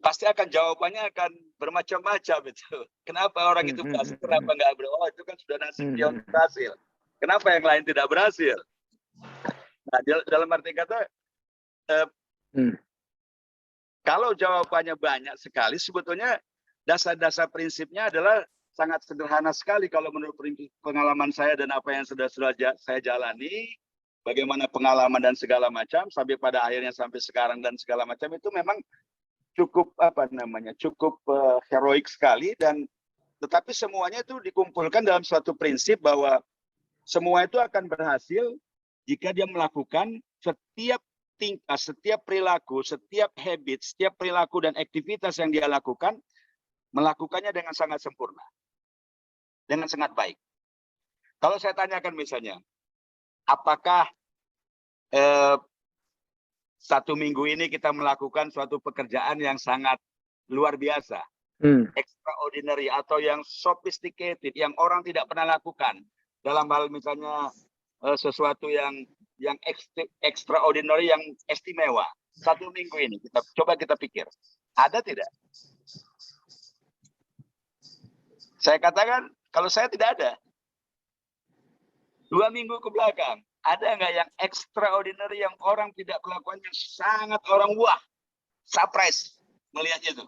Pasti akan jawabannya akan bermacam-macam itu. Kenapa orang itu berhasil? Kenapa nggak berhasil? Oh, itu kan sudah nasib dia berhasil. Kenapa yang lain tidak berhasil? Nah, dalam arti kata, kalau jawabannya banyak sekali, sebetulnya dasar-dasar prinsipnya adalah sangat sederhana sekali kalau menurut pengalaman saya dan apa yang sudah saya jalani, bagaimana pengalaman dan segala macam, sampai pada akhirnya sampai sekarang dan segala macam itu memang cukup cukup heroik sekali, dan tetapi semuanya itu dikumpulkan dalam suatu prinsip bahwa semua itu akan berhasil jika dia melakukan setiap perilaku, setiap habit, setiap perilaku dan aktivitas yang dia lakukan, melakukannya dengan sangat sempurna, dengan sangat baik. Kalau saya tanyakan misalnya, apakah 1 minggu ini kita melakukan suatu pekerjaan yang sangat luar biasa, extraordinary, atau yang sophisticated, yang orang tidak pernah lakukan, dalam hal misalnya sesuatu yang extraordinary, yang istimewa. 1 minggu ini kita pikir, ada tidak? Saya katakan, kalau saya tidak ada. 2 minggu ke belakang, ada nggak yang extraordinary, yang orang tidak melakukan, yang sangat orang wah, surprise melihatnya itu?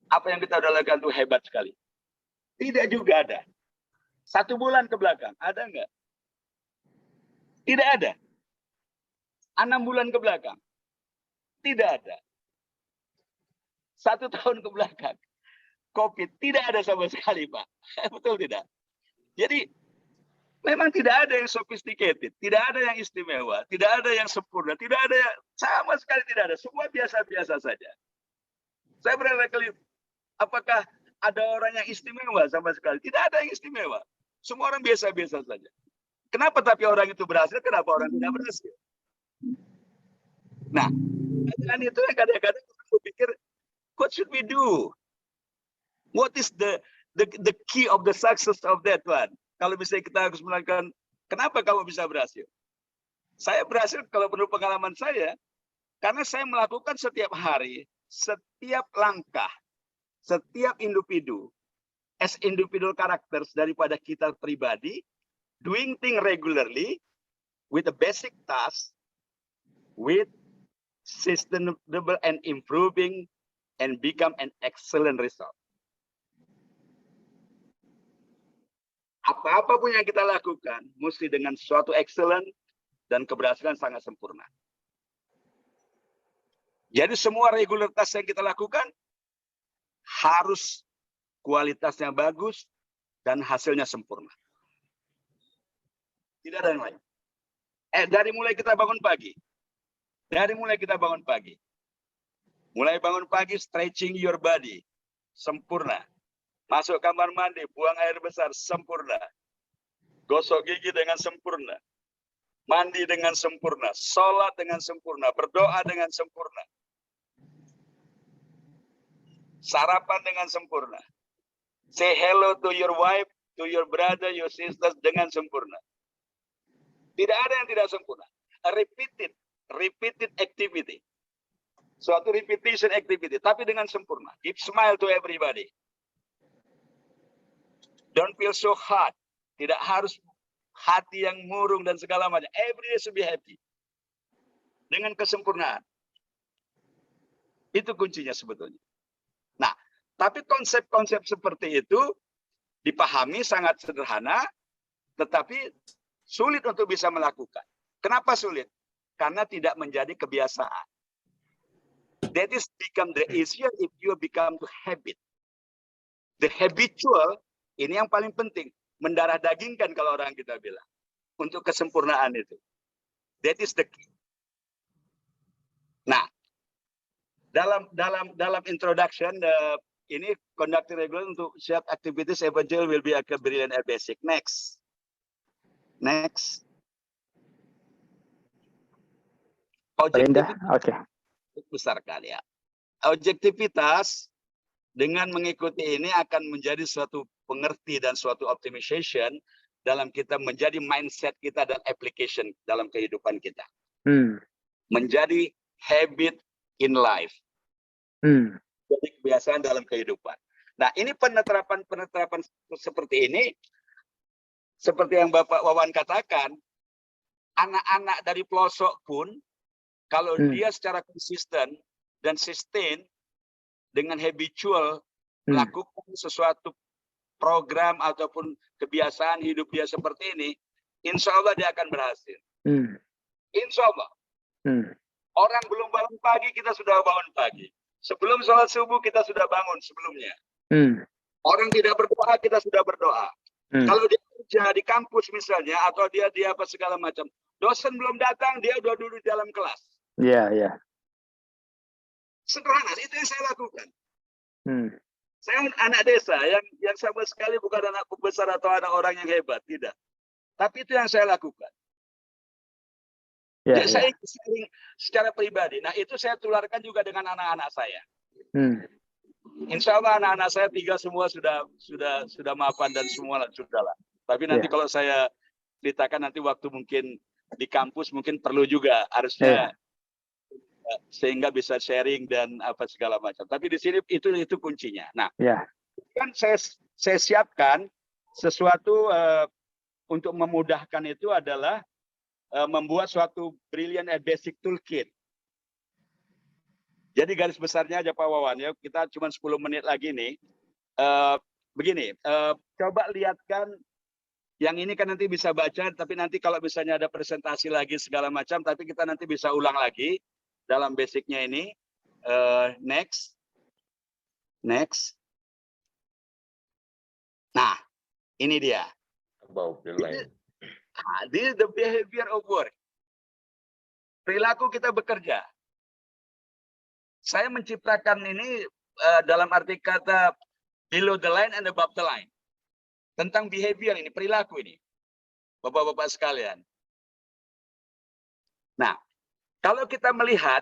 Apa yang kita udah lakukan itu hebat sekali. Tidak juga ada. 1 bulan ke belakang, ada nggak? Tidak ada. 6 bulan ke belakang, tidak ada. 1 tahun ke belakang, COVID, tidak ada sama sekali, Pak. Betul tidak? Jadi, memang tidak ada yang sophisticated, tidak ada yang istimewa, tidak ada yang sempurna, tidak ada yang sama sekali, tidak ada. Semua biasa-biasa saja. Saya berada kali, apakah ada orang yang istimewa sama sekali? Tidak ada yang istimewa. Semua orang biasa-biasa saja. Kenapa tapi orang itu berhasil, kenapa orang tidak berhasil? Nah, dengan itu yang kadang-kadang kita berpikir, what should we do? What is the key of the success of that one? Kalau misalnya kita harus melakukan, kenapa kamu bisa berhasil? Saya berhasil kalau menurut pengalaman saya, karena saya melakukan setiap hari, setiap langkah, setiap individu, as individual characters daripada kita pribadi, doing things regularly, with a basic task, with sustainable and improving, and become an excellent result. Apa-apa pun yang kita lakukan, mesti dengan suatu excellent dan keberhasilan sangat sempurna. Jadi semua regularitas yang kita lakukan, harus kualitasnya bagus dan hasilnya sempurna. Tidak ada yang lain. Dari mulai kita bangun pagi. Mulai bangun pagi, stretching your body. Sempurna. Masuk kamar mandi, buang air besar, sempurna. Gosok gigi dengan sempurna. Mandi dengan sempurna. Sholat dengan sempurna. Berdoa dengan sempurna. Sarapan dengan sempurna. Say hello to your wife, to your brother, your sisters dengan sempurna. Tidak ada yang tidak sempurna. A repeated activity. Suatu repetition activity, tapi dengan sempurna. Give smile to everybody. Don't feel so hard. Tidak harus hati yang murung dan segala macam. Every day should be happy. Dengan kesempurnaan. Itu kuncinya sebetulnya. Nah, tapi konsep-konsep seperti itu dipahami sangat sederhana, tetapi sulit untuk bisa melakukan. Kenapa sulit? Karena tidak menjadi kebiasaan. That is become the easier if you become to habit. The habitual, ini yang paling penting. Mendarah dagingkan kalau orang kita bilang. Untuk kesempurnaan itu. That is the key. Nah, dalam introduction, ini conducting regular untuk shared activities eventually will be a brilliant and basic. Next. Objektivitas. Oke. Besar kali ya. Objektivitas dengan mengikuti ini akan menjadi suatu pengerti dan suatu optimization dalam kita menjadi mindset kita dan application dalam kehidupan kita. Menjadi habit in life. Jadi kebiasaan dalam kehidupan. Nah, ini penerapan seperti ini, seperti yang Bapak Wawan katakan, anak-anak dari pelosok pun, kalau dia secara konsisten dan sustain dengan habitual melakukan sesuatu program ataupun kebiasaan hidup dia seperti ini, insya Allah dia akan berhasil. Insya Allah. Orang belum bangun pagi, kita sudah bangun pagi. Sebelum sholat subuh, kita sudah bangun sebelumnya. Orang tidak berdoa, kita sudah berdoa. Kalau dia kerja di kampus misalnya, atau dia apa segala macam, dosen belum datang, dia udah duduk di dalam kelas. Iya. Sederhana, itu yang saya lakukan. Saya anak desa yang sama sekali bukan anak besar atau anak orang yang hebat, tidak. Tapi itu yang saya lakukan. Jadi saya sering secara pribadi. Nah, itu saya tularkan juga dengan anak-anak saya. Insya Allah anak-anak saya 3 semua sudah mapan dan semua sudahlah. Tapi nanti kalau saya ceritakan nanti waktu mungkin di kampus mungkin perlu juga harusnya sehingga bisa sharing dan apa segala macam. Tapi di sini itu kuncinya. Nah, kan saya siapkan sesuatu untuk memudahkan itu adalah membuat suatu brilliant and basic toolkit. Jadi garis besarnya aja Pak Wawan ya, kita cuma 10 menit lagi nih. Begini, coba lihatkan yang ini kan nanti bisa baca, tapi nanti kalau misalnya ada presentasi lagi segala macam, tapi kita nanti bisa ulang lagi dalam basicnya ini. Next. Nah, ini dia. About the line. This is the behavior of work. Perilaku kita bekerja. Saya menciptakan ini dalam arti kata below the line and above the line. Tentang behavior ini, perilaku ini. Bapak-bapak sekalian. Nah, kalau kita melihat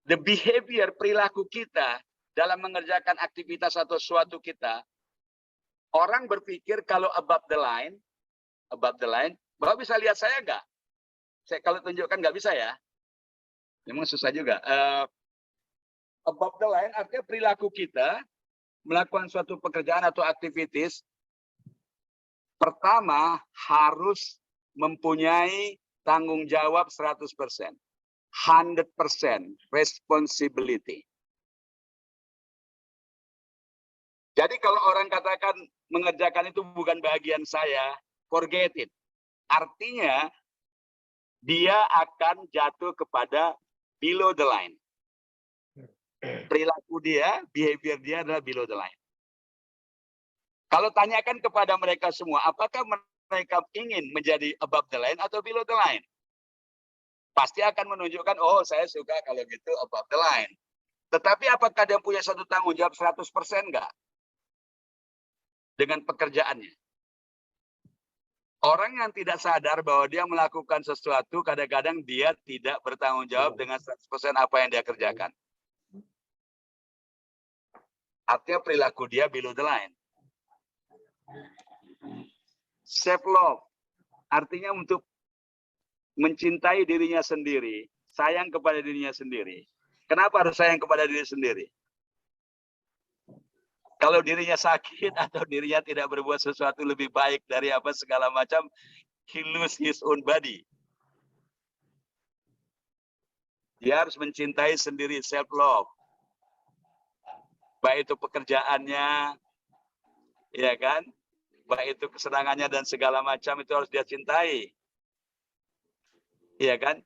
the behavior perilaku kita dalam mengerjakan aktivitas atau suatu kita, orang berpikir kalau above the line, Bapak bisa lihat saya nggak? Saya kalau tunjukkan nggak bisa ya. Memang susah juga. Above the line artinya perilaku kita melakukan suatu pekerjaan atau aktivitas. Pertama harus mempunyai tanggung jawab 100%. 100% responsibility. Jadi kalau orang katakan mengerjakan itu bukan bagian saya, forget it. Artinya dia akan jatuh kepada below the line. Perilaku dia, behavior dia adalah below the line. Kalau tanyakan kepada mereka semua, apakah mereka ingin menjadi above the line atau below the line? Pasti akan menunjukkan, oh saya suka kalau gitu above the line. Tetapi apakah dia punya satu tanggung jawab 100% enggak? Dengan pekerjaannya. Orang yang tidak sadar bahwa dia melakukan sesuatu, kadang-kadang dia tidak bertanggung jawab dengan 100% apa yang dia kerjakan. Artinya perilaku dia below the line. Self love artinya untuk mencintai dirinya sendiri, sayang kepada dirinya sendiri. Kenapa harus sayang kepada diri sendiri? Kalau dirinya sakit atau dirinya tidak berbuat sesuatu lebih baik dari apa segala macam, he lose his own body. Dia harus mencintai sendiri, self love. Baik itu pekerjaannya, ya kan? Baik itu kesenangannya dan segala macam itu harus dia cintai. Iya kan?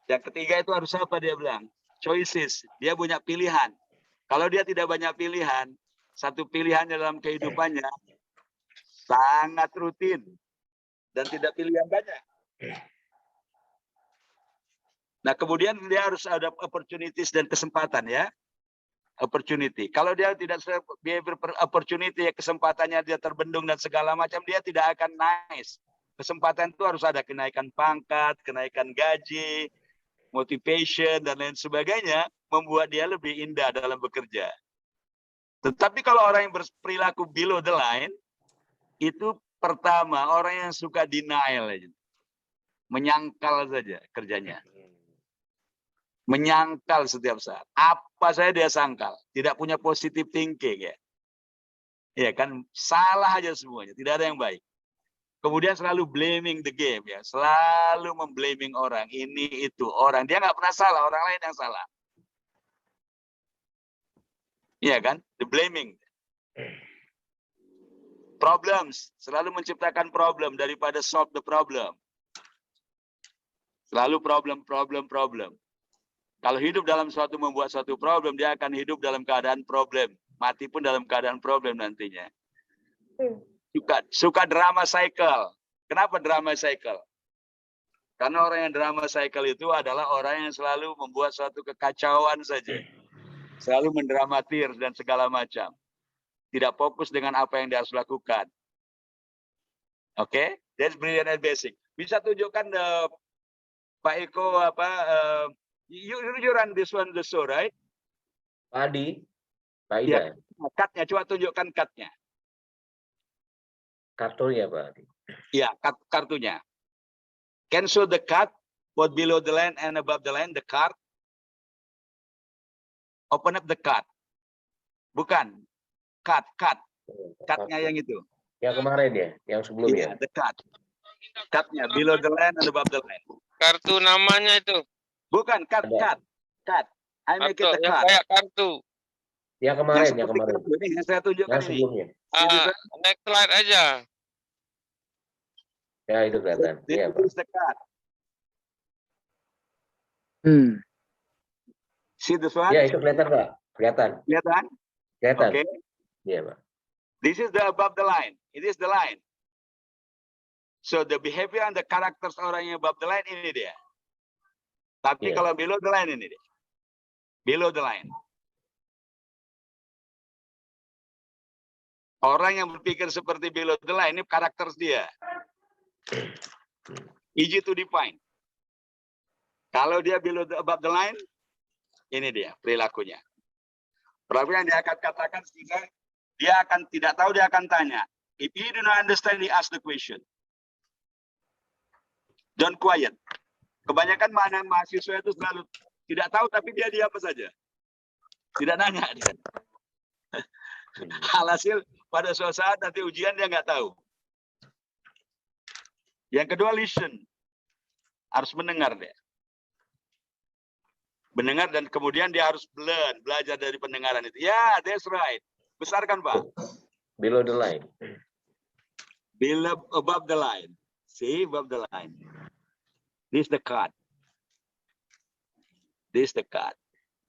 Yang ketiga itu harus apa dia bilang? Choices. Dia punya pilihan. Kalau dia tidak banyak pilihan, satu pilihannya dalam kehidupannya sangat rutin dan tidak pilihan banyak. Nah, kemudian dia harus ada opportunities dan kesempatan ya. Opportunity. Kalau dia tidak opportunity, kesempatannya dia terbendung dan segala macam, dia tidak akan nice. Kesempatan itu harus ada kenaikan pangkat, kenaikan gaji, motivation, dan lain sebagainya, membuat dia lebih indah dalam bekerja. Tetapi kalau orang yang berperilaku below the line, itu pertama, orang yang suka denial aja. Menyangkal saja kerjanya. Menyangkal setiap saat. Apa saja dia sangkal. Tidak punya positive thinking ya. Ya kan, salah aja semuanya. Tidak ada yang baik. Kemudian selalu blaming the game ya. Selalu memblaming orang. Ini itu orang. Dia nggak pernah salah. Orang lain yang salah. Iya kan? The blaming. Problems. Selalu menciptakan problem daripada solve the problem. Selalu problem. Kalau hidup dalam membuat suatu problem, dia akan hidup dalam keadaan problem. Mati pun dalam keadaan problem nantinya. Suka drama cycle. Kenapa drama cycle? Karena orang yang drama cycle itu adalah orang yang selalu membuat suatu kekacauan saja. Selalu mendramatir dan segala macam. Tidak fokus dengan apa yang dia harus lakukan. Oke? That's brilliant and basic. Bisa tunjukkan Pak Eko you run this one the show, right? Adi, Pak Ya, Ida. cut-nya, coba tunjukkan cut-nya. Kartu ya Pak Adi. Ya, kartunya. Can show the cut, both below the line and above the line, the card. Open up the card. Bukan, cut. Cut-nya yang itu. Yang kemarin ya, yang sebelumnya. Iya, the cut. Cut-nya, below the line and above the line. Kartu namanya itu. Bukan, cut. I make it Atau the yang cut. kayak kartu. Yang kemarin, yang seperti kemarin. kartu ini yang saya tunjukkan Yang ini. sebelumnya. Next slide aja. Ya itu kelihatan. Iya Pak. This is the cut. See this one? Ya itu kelihatan Pak. Kelihatan. Kelihatan? Kelihatan. Okay. Iya Pak. This is the above the line. It is the line. So the behavior and the characters orang yang above the line ini dia. Tapi Yeah. kalau below the line ini dia. Below the line. Orang yang berpikir seperti below the line ini karakter dia. Easy to define. Kalau dia above the line, ini dia perilakunya. Perilaku yang dia akan katakan sehingga dia akan tidak tahu, dia akan tanya. If you do not understand, he ask the question. Don't quiet. Kebanyakan mahasiswa itu selalu tidak tahu, tapi dia diam saja. Tidak nanya. Alhasil pada suatu saat nanti ujian dia nggak tahu. Yang kedua, listen. Harus mendengar dia. Mendengar dan kemudian dia harus belajar dari pendengaran itu. Ya, that's right. Besarkan Pak. Below the line. Below, above the line. See, above the line. This is the card. This is the card.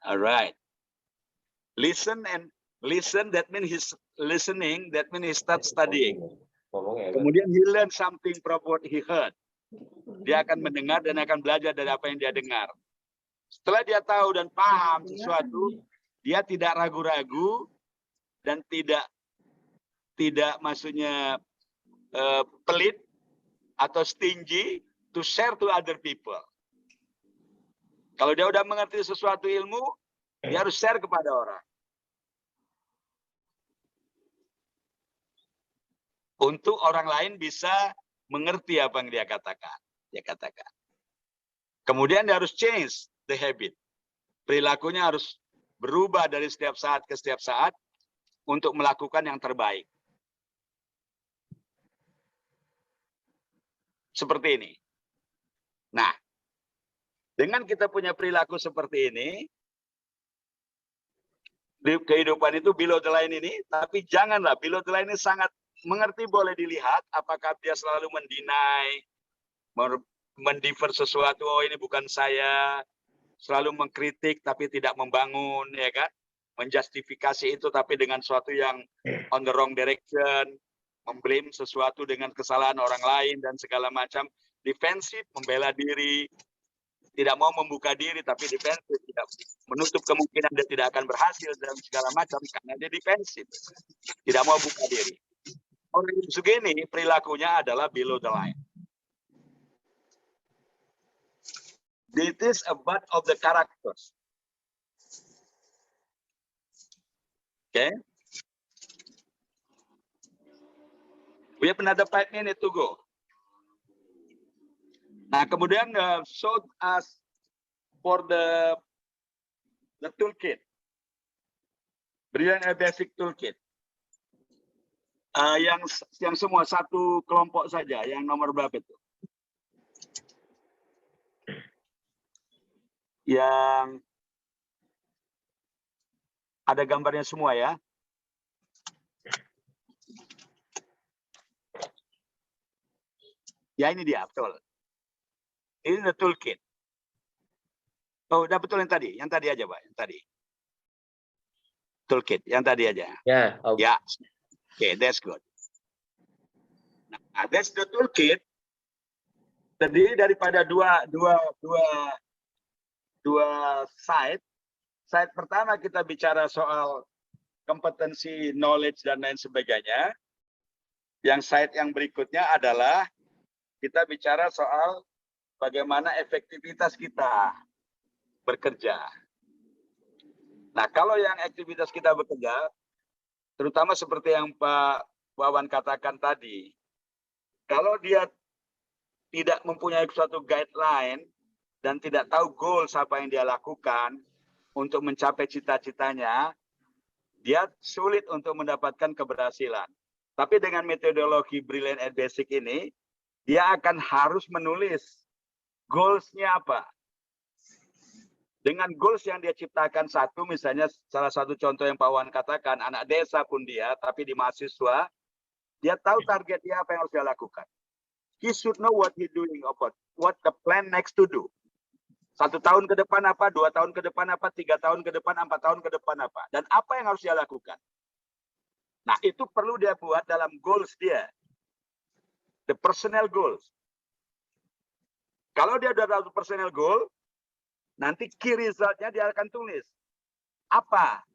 All right. Listen. That means he's listening. That means he starts studying. Kemudian he learn something from what he heard. Dia akan mendengar dan akan belajar dari apa yang dia dengar. Setelah dia tahu dan paham sesuatu, dia tidak ragu-ragu dan tidak maksudnya pelit atau stingy to share to other people. Kalau dia udah mengerti sesuatu ilmu, dia harus share kepada orang. untuk orang lain bisa mengerti apa yang dia katakan. Kemudian dia harus change the habit. Perilakunya harus berubah dari setiap saat ke setiap saat untuk melakukan yang terbaik. Seperti ini. Nah, dengan kita punya perilaku seperti ini, di kehidupan itu below the line ini, tapi janganlah below the line ini sangat mengerti, boleh dilihat apakah dia selalu mendinai, mendiver sesuatu, oh ini bukan saya, selalu mengkritik tapi tidak membangun, ya kan? Menjustifikasi itu tapi dengan sesuatu yang on the wrong direction, memblame sesuatu dengan kesalahan orang lain dan segala macam, defensif, membela diri, tidak mau membuka diri tapi defensif, tidak menutup kemungkinan dia tidak akan berhasil dan segala macam karena dia defensif, tidak mau buka diri. Orang begini perilakunya adalah below the line. This is a part of the characters. Okay. We have another 5 minutes to go. Nah, kemudian show us for the toolkit. Brilliant Basic Toolkit. Yang semua satu kelompok saja, yang nomor berapa itu? Yang ada gambarnya semua ya. Ya ini dia, betul. Ini the toolkit. Oh, udah betul yang tadi aja, Pak, yang tadi. Toolkit, yang tadi aja. Ya, okay. Ya. Okay, that's good. Nah, that's the toolkit. Terdiri daripada dua side. Side pertama kita bicara soal kompetensi, knowledge dan lain sebagainya. Yang side yang berikutnya adalah kita bicara soal bagaimana efektivitas kita bekerja. Nah, kalau yang aktivitas kita bekerja, terutama seperti yang Pak Wawan katakan tadi, kalau dia tidak mempunyai suatu guideline dan tidak tahu goals apa yang dia lakukan untuk mencapai cita-citanya, dia sulit untuk mendapatkan keberhasilan. Tapi dengan metodologi Brilliant and Basic ini, dia akan harus menulis goals-nya apa. Dengan goals yang dia ciptakan satu, misalnya salah satu contoh yang Pak Wan katakan, anak desa pun dia, tapi di mahasiswa, dia tahu target dia apa yang harus dia lakukan. He should know what he doing about, what the plan next to do. 1 tahun ke depan apa, 2 tahun ke depan apa, 3 tahun ke depan, 4 tahun ke depan apa. Dan apa yang harus dia lakukan. Nah, itu perlu dia buat dalam goals dia. The personal goals. Kalau dia sudah tahu personal goal, nanti key result-nya dia akan tulis. Apa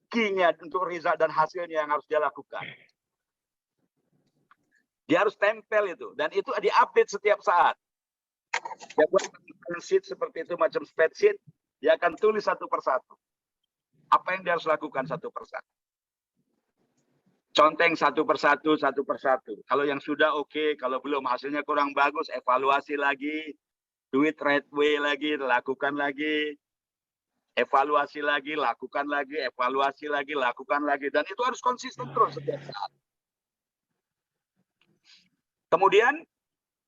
key-nya untuk result dan hasilnya yang harus dia lakukan. Dia harus tempel itu. Dan itu di-update setiap saat. Dia buat sheet seperti itu, macam spreadsheet. Dia akan tulis satu persatu. Apa yang dia harus lakukan satu persatu. Conteng satu persatu. Kalau yang sudah oke, kalau belum hasilnya kurang bagus, evaluasi lagi. Do it right way lagi, lakukan lagi, evaluasi lagi, lakukan lagi, evaluasi lagi, lakukan lagi. Dan itu harus konsisten terus setiap saat. Kemudian,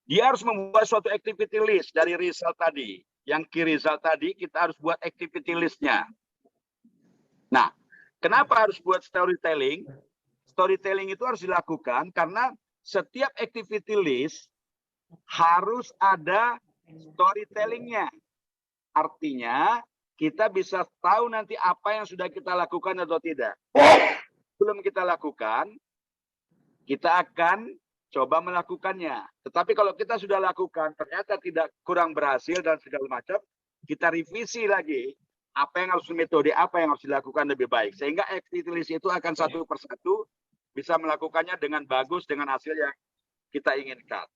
dia harus membuat suatu activity list dari result tadi. Yang key result tadi, kita harus buat activity list-nya. Nah, kenapa harus buat storytelling? Storytelling itu harus dilakukan karena setiap activity list harus ada storytelling-nya. Artinya kita bisa tahu nanti apa yang sudah kita lakukan atau tidak. Belum kita lakukan, kita akan coba melakukannya. Tetapi kalau kita sudah lakukan, ternyata tidak, kurang berhasil dan segala macam, kita revisi lagi apa yang harus metode, apa yang harus dilakukan lebih baik. Sehingga activity list itu akan satu persatu bisa melakukannya dengan bagus, dengan hasil yang kita inginkan.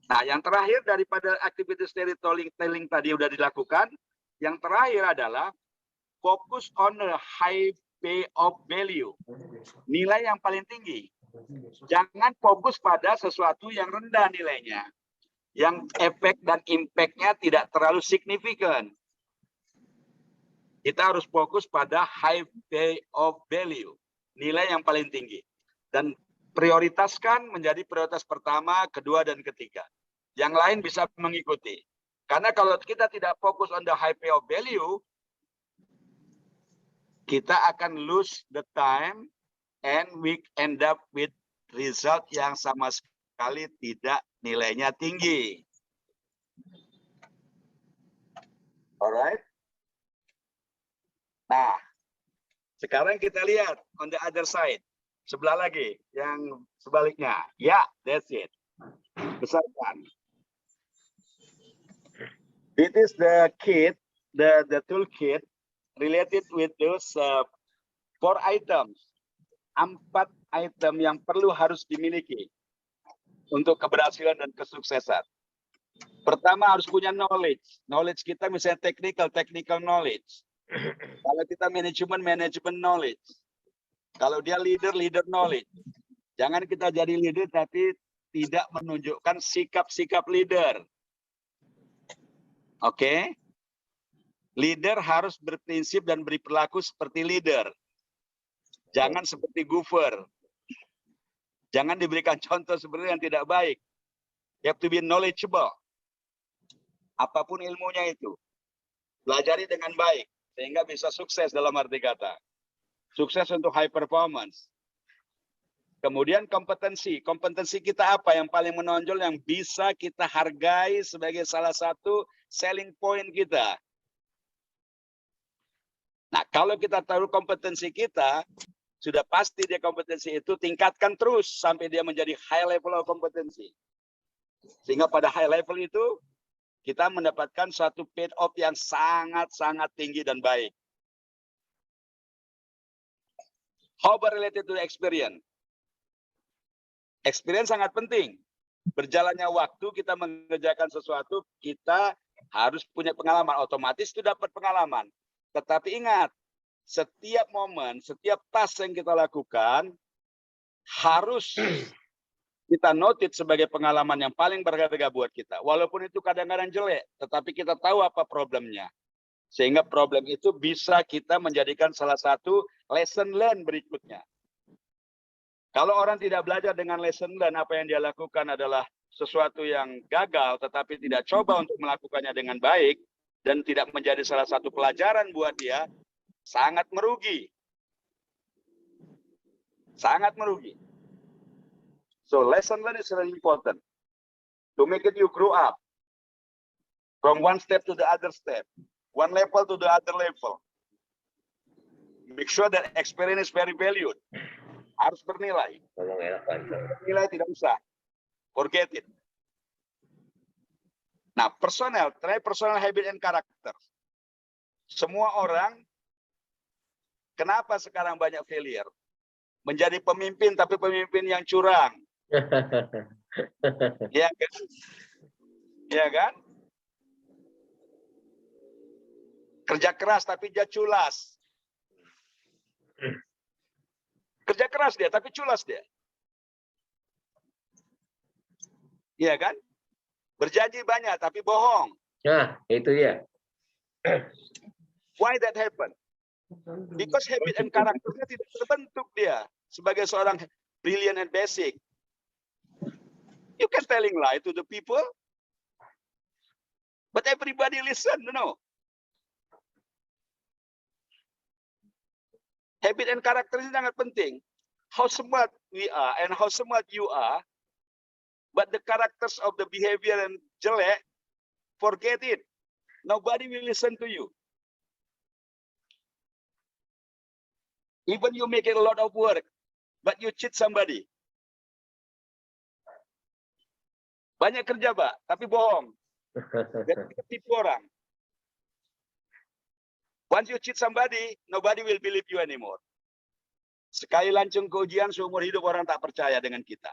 Nah, yang terakhir daripada activity storytelling tadi sudah dilakukan, yang terakhir adalah fokus on the high pay of value. Nilai yang paling tinggi. Jangan fokus pada sesuatu yang rendah nilainya, yang efek dan impact-nya tidak terlalu signifikan. Kita harus fokus pada high pay of value, nilai yang paling tinggi. Dan prioritaskan menjadi prioritas pertama, kedua, dan ketiga. Yang lain bisa mengikuti. Karena kalau kita tidak fokus on the high pay of value, kita akan lose the time and we end up with result yang sama sekali tidak nilainya tinggi. Alright? Nah, sekarang kita lihat on the other side. Sebelah lagi, yang sebaliknya. Ya, that's it. Besarkan. This is the kit, the toolkit related with those 4 items. 4 item yang harus dimiliki untuk keberhasilan dan kesuksesan. Pertama harus punya knowledge. Knowledge kita misalnya technical knowledge. Kalau kita management knowledge. Kalau dia leader knowledge. Jangan kita jadi leader tapi tidak menunjukkan sikap-sikap leader. Oke? Leader harus berprinsip dan berperilaku seperti leader. Jangan seperti gover. Jangan diberikan contoh seperti yang tidak baik. You have to be knowledgeable. Apapun ilmunya itu. Pelajari dengan baik. Sehingga bisa sukses dalam arti kata. Sukses untuk high performance. Kemudian kompetensi. Kompetensi kita apa yang paling menonjol yang bisa kita hargai sebagai salah satu selling point kita. Nah, kalau kita tahu kompetensi kita, sudah pasti dia kompetensi itu tingkatkan terus sampai dia menjadi high level of kompetensi. Sehingga pada high level itu, kita mendapatkan suatu paid off yang sangat-sangat tinggi dan baik. How about related to the experience? Experience sangat penting. Berjalannya waktu kita mengerjakan sesuatu, kita harus punya pengalaman. Otomatis itu dapat pengalaman. Tetapi ingat, setiap momen, setiap task yang kita lakukan, harus kita notit sebagai pengalaman yang paling berharga buat kita. Walaupun itu kadang-kadang jelek, tetapi kita tahu apa problemnya. Sehingga problem itu bisa kita menjadikan salah satu lesson learn berikutnya. Kalau orang tidak belajar dengan lesson learn, apa yang dia lakukan adalah sesuatu yang gagal, tetapi tidak coba untuk melakukannya dengan baik, dan tidak menjadi salah satu pelajaran buat dia, sangat merugi. Sangat merugi. So lesson learn is really important. To make it you grow up. From one step to the other step. One level to the other level. Make sure that experience is very valued. Harus bernilai. Nilai tidak usah. Forget it. Nah, terakhir personal habit and character. Semua orang, kenapa sekarang banyak failure? Menjadi pemimpin, tapi pemimpin yang curang. Iya kan? Iya kan? Kerja keras, tapi dia culas. Kerja keras dia, tapi culas dia. Iya kan? Berjanji banyak, tapi bohong. Nah, itu ya. Why that happen? Because habit and karakternya tidak terbentuk dia sebagai seorang brilliant and basic. You can telling lie to the people, but everybody listen, no? Habit and karakter ini sangat penting. How smart we are and how smart you are, but the characters of the behavior and jelek, forget it. Nobody will listen to you. Even you make it a lot of work, but you cheat somebody. Banyak kerja, Pak, tapi bohong. Dan tipu orang. Once you cheat somebody, nobody will believe you anymore. Sekali lancung ke ujian, seumur hidup orang tak percaya dengan kita.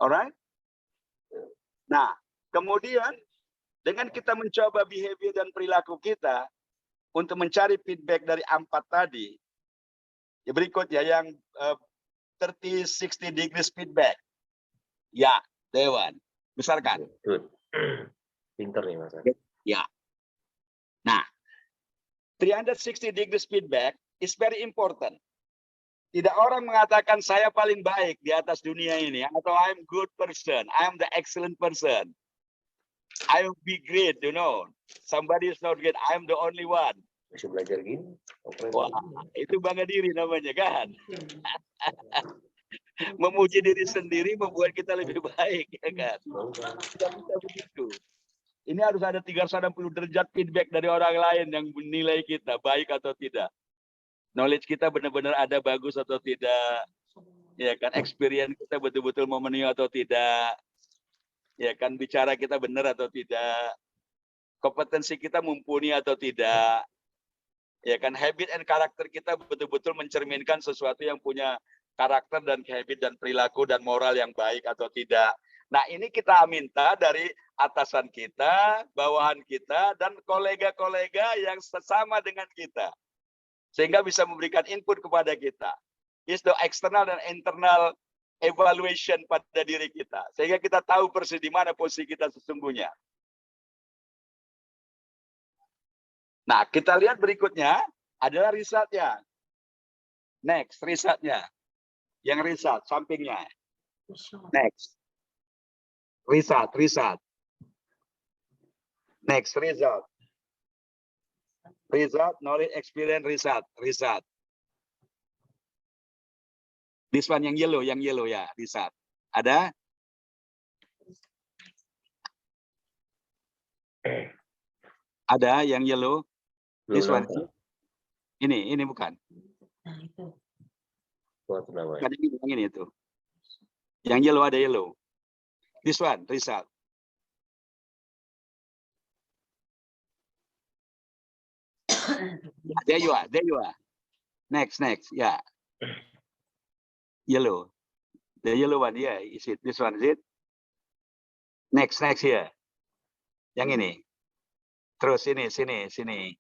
Alright? Nah, kemudian dengan kita mencoba behavior dan perilaku kita untuk mencari feedback dari 4 tadi, Ya, berikutnya yang 30-60 degrees feedback. Ya, Dewan. Besarkan. Good. Pinter nih Mas. Ya. Nah, 360 degrees feedback is very important. Tidak orang mengatakan saya paling baik di atas dunia ini atau I'm good person, I'm the excellent person. I will be great, you know. Somebody is not great, I'm the only one. Masih belajar gini. Wah, itu bangga diri namanya kan. Memuji diri sendiri membuat kita lebih baik, ya kan. Tidak bisa begitu. Ini harus ada 360 derajat feedback dari orang lain yang menilai kita baik atau tidak. Knowledge kita benar-benar ada bagus atau tidak, ya kan, experience kita betul-betul memenuhi atau tidak, ya kan, bicara kita benar atau tidak, kompetensi kita mumpuni atau tidak, ya kan, habit and karakter kita betul-betul mencerminkan sesuatu yang punya karakter dan habit dan perilaku dan moral yang baik atau tidak. Nah, ini kita minta dari atasan kita, bawahan kita, dan kolega-kolega yang sesama dengan kita. Sehingga bisa memberikan input kepada kita. Is the external dan internal evaluation pada diri kita. Sehingga kita tahu persis di mana posisi kita sesungguhnya. Nah, kita lihat berikutnya adalah risetnya. Next, risetnya. Yang riset, sampingnya. Next. Riset. Next, result. Result, knowledge, experience, result. This one yang yellow ya, result. Ada? Ada yang yellow? This one. Ini bukan. Bukan yang ini itu. Yang yellow ada yellow. This one, result. There you are. Next, yeah. Yellow. The yellow one, yeah. Is it? This one, is it? Next here. Yang ini. Terus sini.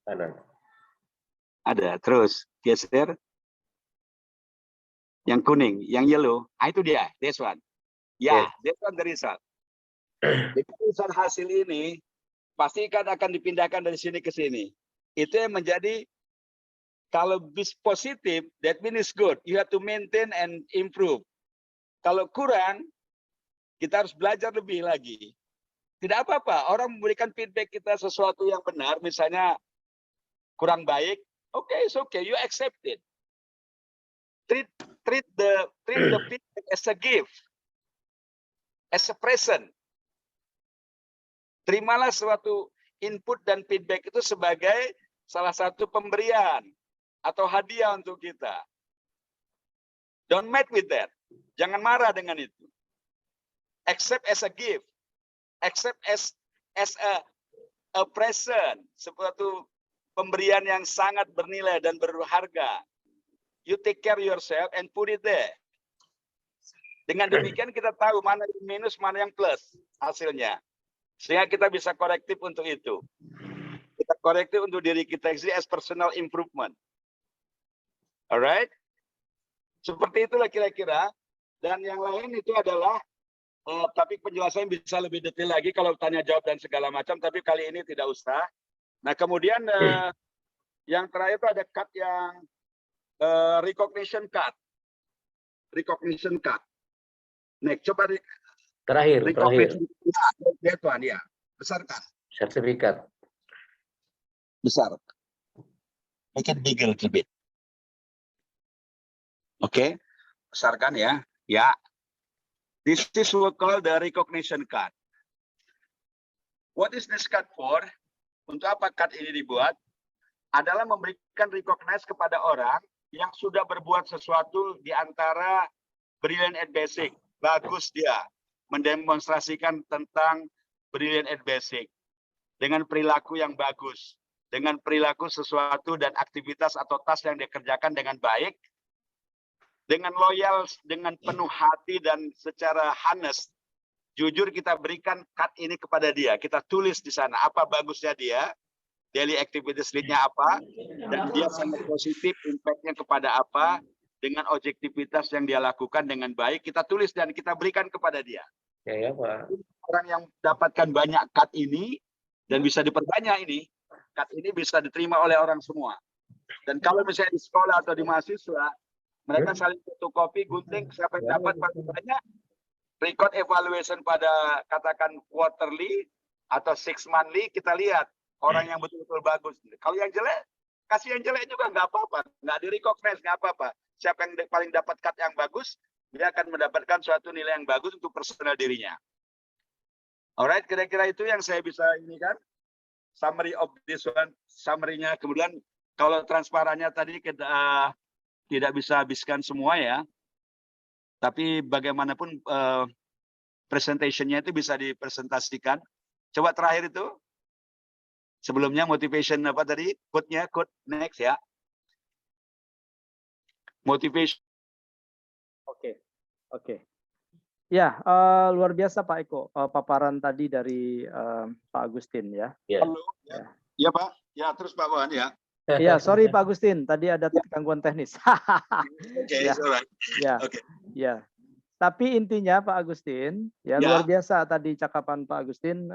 Ada. Terus geser. Yang kuning, yang yellow. Itu dia. This one. Ya, this one the result. Jadi hasil ini pasti akan dipindahkan dari sini ke sini. Itu yang menjadi, kalau bis positif, that means good. You have to maintain and improve. Kalau kurang, kita harus belajar lebih lagi. Tidak apa-apa, orang memberikan feedback kita sesuatu yang benar, misalnya kurang baik, it's okay, you accept it. Treat the feedback as a gift, as a present. Terimalah suatu input dan feedback itu sebagai salah satu pemberian atau hadiah untuk kita. Don't mad with that. Jangan marah dengan itu. Accept as a gift. Accept as a present. Suatu pemberian yang sangat bernilai dan berharga. You take care yourself and put it there. Dengan demikian kita tahu mana yang minus, mana yang plus hasilnya. Sehingga kita bisa korektif untuk itu. Kita korektif untuk diri kita as personal improvement. Alright? Seperti itulah kira-kira. Dan yang lain itu adalah, tapi penjelasannya bisa lebih detail lagi kalau tanya jawab dan segala macam, tapi kali ini tidak usah. Nah, kemudian yang terakhir itu ada cut yang recognition cut. Recognition cut. Next, coba Terakhir. That one, ya. Besarkan. Sertifikat. Besar. Make it bigger a little bit. Oke. Besarkan ya. Ya. This is what called the recognition card. What is this card for? Untuk apa card ini dibuat? Adalah memberikan recognize kepada orang yang sudah berbuat sesuatu di antara brilliant and basic. Bagus dia mendemonstrasikan tentang brilliant and basic dengan perilaku yang bagus, dengan perilaku sesuatu dan aktivitas atau tas yang dikerjakan dengan baik, dengan loyal, dengan penuh hati dan secara honest, jujur kita berikan card ini kepada dia. Kita tulis di sana apa bagusnya dia, daily activities lead-nya apa, dan dia sangat positif, impact-nya kepada apa, dengan objektivitas yang dia lakukan dengan baik, kita tulis dan kita berikan kepada dia. Ya, Pak. Orang yang dapatkan banyak cut ini dan bisa diperbanyak ini, cut ini bisa diterima oleh orang semua. Dan kalau misalnya di sekolah atau di mahasiswa, mereka saling fotokopi, gunting, siapa yang dapat paling banyak, record evaluation pada katakan quarterly atau 6 monthly, kita lihat orang yang betul-betul bagus. Kalau yang jelek, kasih yang jelek juga nggak apa-apa, nggak di-recognize, nggak apa-apa. Siapa yang paling dapat cut yang bagus, dia akan mendapatkan suatu nilai yang bagus untuk personal dirinya. Alright, kira-kira itu yang saya bisa ini kan. Summary of this one, summary-nya. Kemudian kalau transparannya tadi kita tidak bisa habiskan semua ya. Tapi bagaimanapun presentation-nya itu bisa dipresentasikan. Coba terakhir itu. Sebelumnya motivation apa tadi? Quote-nya, quote next ya. Motivation. Oke. Ya, luar biasa Pak Eko, paparan tadi dari Pak Agustin ya. Halo, ya. Ya Pak, ya terus Pak Wan ya. Iya, sorry Pak Agustin, tadi ada gangguan teknis. Oke, Ya. alright. Ya, Oke. ya. Tapi intinya Pak Agustin, ya luar biasa tadi cakapan Pak Agustin.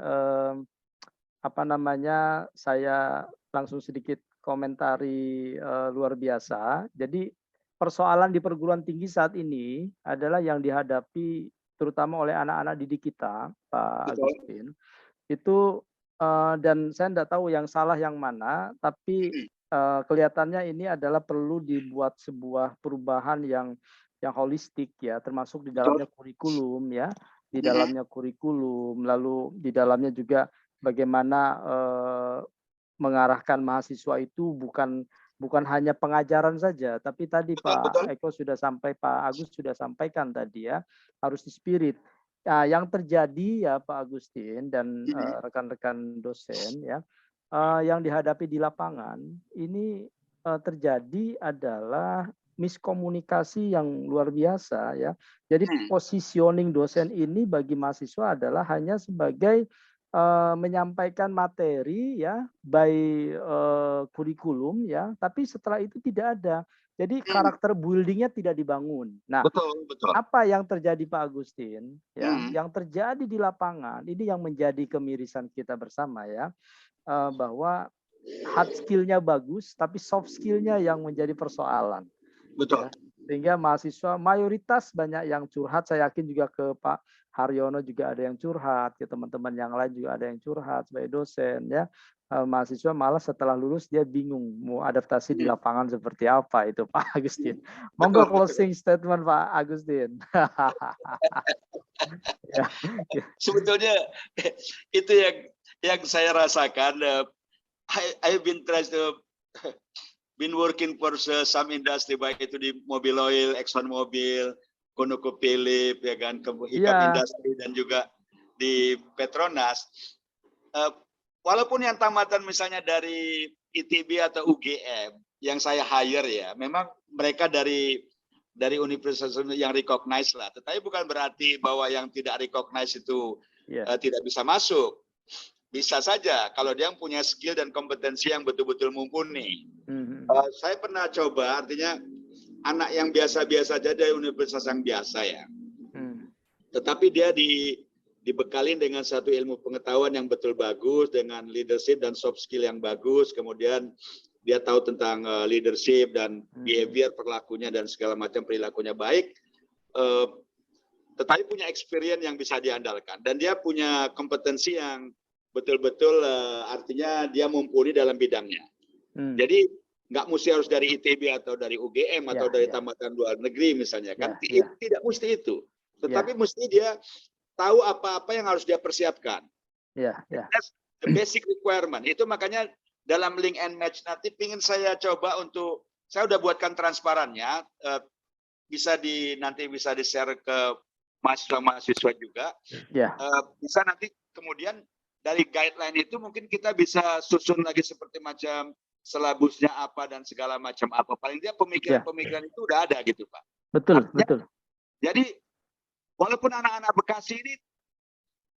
Apa namanya? Saya langsung sedikit komentari luar biasa. Jadi persoalan di perguruan tinggi saat ini adalah yang dihadapi terutama oleh anak-anak didik kita, Pak Agustin. Itu dan saya tidak tahu yang salah yang mana, tapi kelihatannya ini adalah perlu dibuat sebuah perubahan yang holistik ya, termasuk di dalamnya kurikulum ya, di dalamnya kurikulum, lalu di dalamnya juga bagaimana mengarahkan mahasiswa itu bukan hanya pengajaran saja, tapi tadi Pak Eko sudah sampai, Pak Agus sudah sampaikan tadi ya, harus di spirit. Nah, yang terjadi ya Pak Agustin dan rekan-rekan dosen ya, yang dihadapi di lapangan ini terjadi adalah miskomunikasi yang luar biasa ya. Jadi positioning dosen ini bagi mahasiswa adalah hanya sebagai menyampaikan materi ya by kurikulum ya, tapi setelah itu tidak ada. Jadi karakter buildingnya tidak dibangun. Nah, betul. apa yang terjadi Pak Agustin ya, yang terjadi di lapangan ini yang menjadi kemirisan kita bersama ya, bahwa hard skill-nya bagus tapi soft skill-nya yang menjadi persoalan. Betul. Ya. Sehingga mahasiswa mayoritas banyak yang curhat, saya yakin juga ke Pak Haryono juga ada yang curhat, ke teman-teman yang lain juga ada yang curhat sebagai dosen ya. Mahasiswa malah setelah lulus dia bingung mau adaptasi di lapangan seperti apa itu Pak Agustin. Monggo closing statement Pak Agustin. Ya. Sebetulnya itu yang saya rasakan. I've been trying to been working for some industry, baik itu di Mobil Oil, Exxon Mobil, ConocoPhillips, ya kan, Hikam Industri dan juga di Petronas. Walaupun yang tamatan misalnya dari ITB atau UGM yang saya hire ya, memang mereka dari universitas yang recognize lah. Tetapi bukan berarti bahwa yang tidak recognize itu tidak bisa masuk. Bisa saja kalau dia punya skill dan kompetensi yang betul-betul mumpuni. Saya pernah coba, artinya anak yang biasa-biasa saja dari universitas yang biasa ya. Tetapi dia dibekalin dengan satu ilmu pengetahuan yang betul bagus, dengan leadership dan soft skill yang bagus, kemudian dia tahu tentang leadership dan behavior, perlakunya dan segala macam perilakunya baik, tetapi punya experience yang bisa diandalkan dan dia punya kompetensi yang betul-betul artinya dia mumpuni dalam bidangnya. Jadi nggak mesti harus dari ITB atau dari UGM atau dari tamatan luar negeri misalnya kan, tidak mesti itu, tetapi mesti dia tahu apa-apa yang harus dia persiapkan. That's the basic requirement. Itu makanya dalam link and match nanti pingin saya coba untuk, saya udah buatkan transparannya, nanti bisa di-share ke mahasiswa-mahasiswa juga. Bisa nanti kemudian dari guideline itu mungkin kita bisa susun lagi seperti macam selabusnya apa dan segala macam apa. Paling dia pemikiran-pemikiran itu udah ada gitu Pak. Betul, artinya, betul. Jadi walaupun anak-anak Bekasi ini,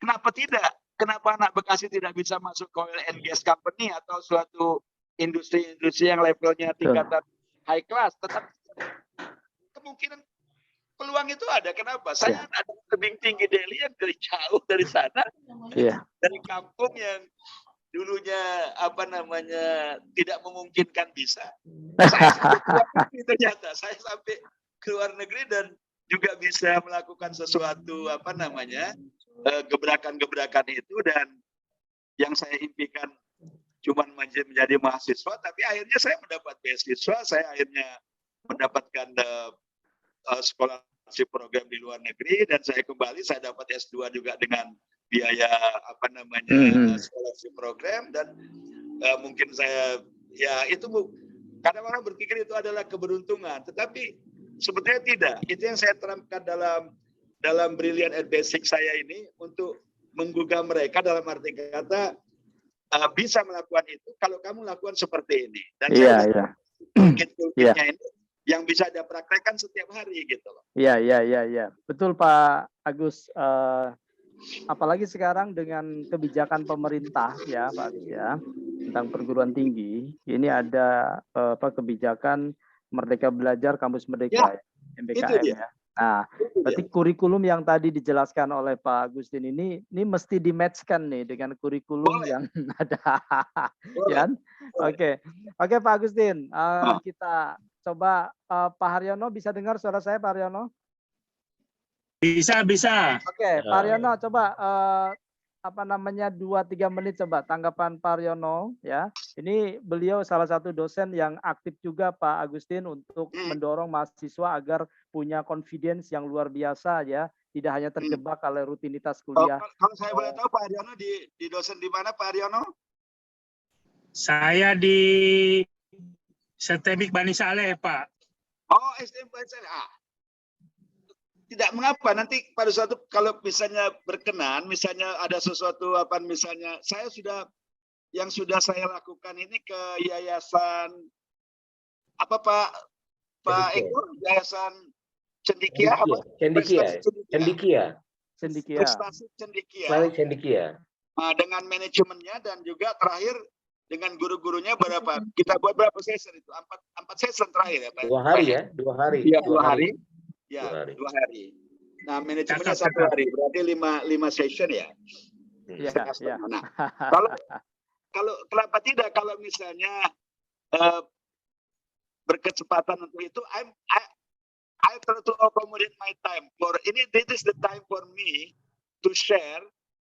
kenapa anak Bekasi tidak bisa masuk ke oil and gas company atau suatu industri-industri yang levelnya tingkatan high class, kemungkinan peluang itu ada. Kenapa? Saya ada tebing tinggi Delhi yang dari jauh dari sana, dari kampung yang dulunya tidak memungkinkan bisa. Saya sampai ke luar negeri ternyata. Saya sampai ke luar negeri dan juga bisa melakukan sesuatu gebrakan-gebrakan itu, dan yang saya impikan cuma menjadi mahasiswa, tapi akhirnya saya mendapat beasiswa, saya akhirnya mendapatkan scholarship program di luar negeri, dan saya kembali, saya dapat S2 juga dengan biaya scholarship program, dan mungkin saya kadang orang berpikir itu adalah keberuntungan, tetapi sebetulnya tidak. Itu yang saya terapkan dalam Brilliant at Basic saya ini, untuk menggugah saya dalam arti kata bisa melakukan itu kalau kamu lakukan seperti ini. Dan saya ini yang bisa dia praktekkan setiap hari gitu loh. Iya. Betul Pak Agus. Apalagi sekarang dengan kebijakan pemerintah ya Pak Agus ya, tentang perguruan tinggi, ini ada kebijakan Merdeka Belajar, Kampus Merdeka, MBKM ya. Nah, berarti kurikulum yang tadi dijelaskan oleh Pak Agustin ini mesti di-match-kan nih dengan kurikulum yang ada. Ya? Oke, Pak Agustin, kita coba Pak Haryono, bisa dengar suara saya Pak Haryono? Bisa. Oke, Pak Haryono, coba 2-3 menit coba tanggapan Pak Haryono ya. Ini beliau salah satu dosen yang aktif juga Pak Agustin untuk mendorong mahasiswa agar punya confidence yang luar biasa ya, tidak hanya terjebak oleh rutinitas kuliah. Kalau saya boleh tahu Pak Haryono di dosen di mana Pak Haryono? Saya di STMIK Bani Saleh, Pak. Oh, STMIK Bani Saleh. Tidak mengapa, nanti pada suatu kalau misalnya berkenan, misalnya ada sesuatu misalnya saya sudah saya lakukan ini ke yayasan Pak Eko, yayasan Cendikia apa? Cendikia. Dengan manajemennya dan juga terakhir dengan guru-gurunya berapa? Kita buat berapa session itu? 4 session terakhir ya Pak? 2 hari ya? 2 hari. Iya, 2 hari. Ya, 2 hari. Nah, manajemennya 1 hari, berarti 5 session ya. Iya. Nah, kalau kenapa tidak kalau misalnya berkesempatan untuk itu, I try to accommodate my time for this is the time for me to share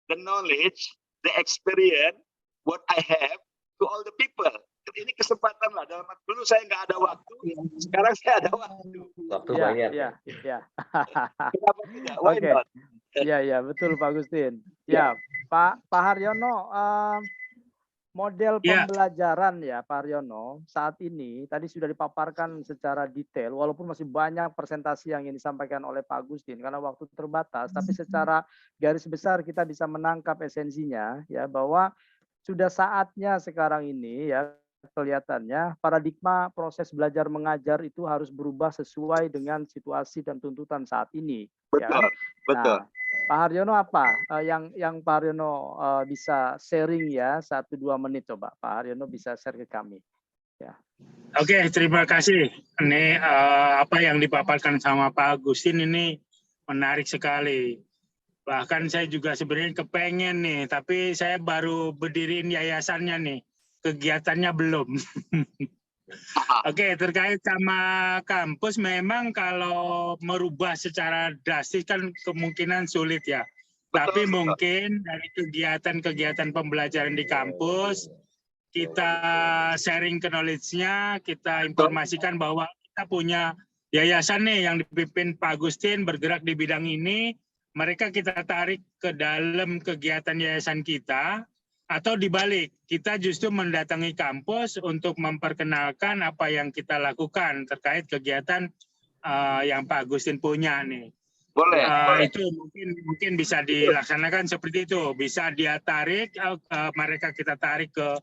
the knowledge, the experience, what I have to all the people. Ini kesempatan lah. Dulu saya nggak ada waktu, sekarang saya ada waktu. Waktu banyak. Iya. Kenapa tidak? Why not? Iya, betul Pak Agustin. Ya, Pak Haryono, model pembelajaran ya Pak Haryono saat ini tadi sudah dipaparkan secara detail, walaupun masih banyak presentasi yang ingin disampaikan oleh Pak Agustin karena waktu terbatas, tapi secara garis besar kita bisa menangkap esensinya ya, bahwa sudah saatnya sekarang ini ya, kelihatannya paradigma proses belajar mengajar itu harus berubah sesuai dengan situasi dan tuntutan saat ini. Betul. Nah, Pak Haryono apa yang Pak Haryono bisa sharing ya 1-2 menit coba Pak Haryono bisa share ke kami. Ya. Oke, terima kasih. Ini apa yang dipaparkan sama Pak Agustin ini menarik sekali. Bahkan saya juga sebenarnya kepengen nih, tapi saya baru berdiriin yayasannya nih. Kegiatannya belum. Oke, terkait sama kampus, memang kalau merubah secara drastis kan kemungkinan sulit ya. Tapi mungkin dari kegiatan-kegiatan pembelajaran di kampus, kita sharing knowledge-nya, kita informasikan bahwa kita punya yayasan nih yang dipimpin Pak Agustin bergerak di bidang ini, mereka kita tarik ke dalam kegiatan yayasan kita, atau dibalik, kita justru mendatangi kampus untuk memperkenalkan apa yang kita lakukan terkait kegiatan yang Pak Agustin punya nih. Boleh. Itu mungkin bisa dilaksanakan seperti itu. Bisa dia tarik, mereka kita tarik ke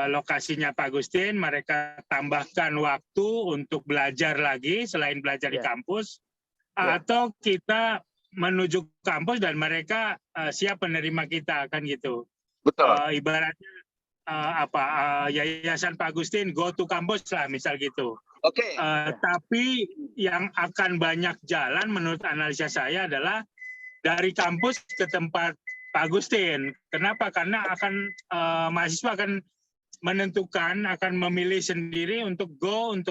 lokasinya Pak Agustin, mereka tambahkan waktu untuk belajar lagi selain belajar di kampus, atau kita menuju kampus dan mereka siap menerima kita, kan gitu. Betul. Ibaratnya Yayasan Pak Agustin go to kampus lah misal gitu. Oke. Tapi yang akan banyak jalan menurut analisa saya adalah dari kampus ke tempat Pak Agustin. Kenapa? Karena mahasiswa akan menentukan, akan memilih sendiri untuk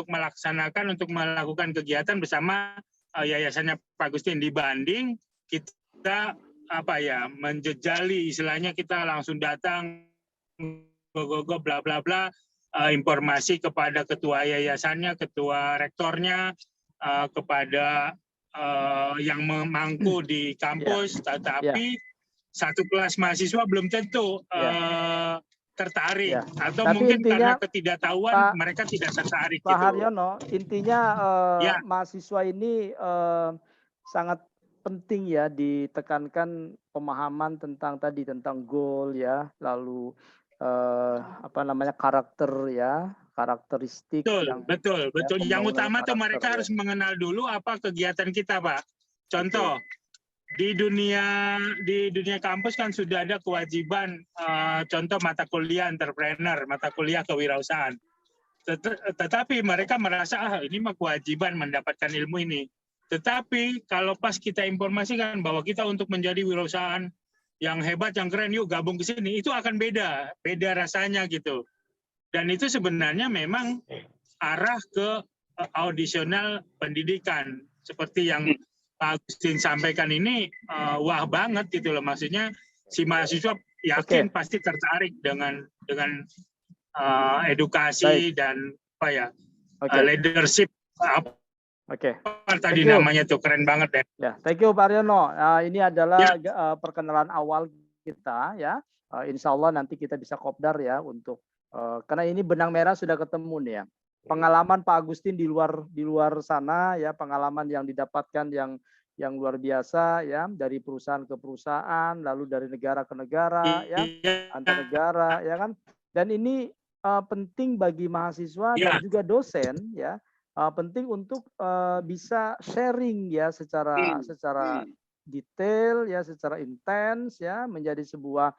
melakukan kegiatan bersama yayasannya Pak Agustin, dibanding kita menjejali, istilahnya kita langsung datang go bla bla bla, informasi kepada ketua yayasannya, ketua rektornya, kepada yang memangku di kampus, tetapi satu kelas mahasiswa belum tentu tertarik, atau tapi mungkin intinya, karena ketidaktahuan mereka tidak tertarik. Pak gitu. Haryono, intinya mahasiswa ini sangat penting ya ditekankan pemahaman tentang goal ya, lalu karakteristik. Betul. Yang utama tuh mereka harus mengenal dulu apa kegiatan kita, Pak. Contoh, di dunia kampus kan sudah ada kewajiban, contoh mata kuliah entrepreneur, mata kuliah kewirausahaan. Tetapi mereka merasa ini mah kewajiban mendapatkan ilmu ini. Tetapi kalau pas kita informasikan bahwa kita untuk menjadi wirausahaan yang hebat, yang keren, yuk gabung ke sini, itu akan beda rasanya gitu. Dan itu sebenarnya memang arah ke audisional pendidikan seperti yang Pak Agustin sampaikan ini, wah banget gitu loh. Maksudnya si mahasiswa yakin pasti tertarik dengan edukasi dan leadership. Tadi namanya tuh keren banget deh. Ya, thank you Pak Haryono. Ini adalah perkenalan awal kita ya. Insya Allah nanti kita bisa kopdar ya untuk karena ini benang merah sudah ketemu nih ya. Pengalaman Pak Agustin di luar sana ya, pengalaman yang didapatkan yang luar biasa ya, dari perusahaan ke perusahaan, lalu dari negara ke negara ya, antar negara ya kan. Dan ini penting bagi mahasiswa dan juga dosen ya. Penting untuk bisa sharing ya secara detail ya, secara intens ya, menjadi sebuah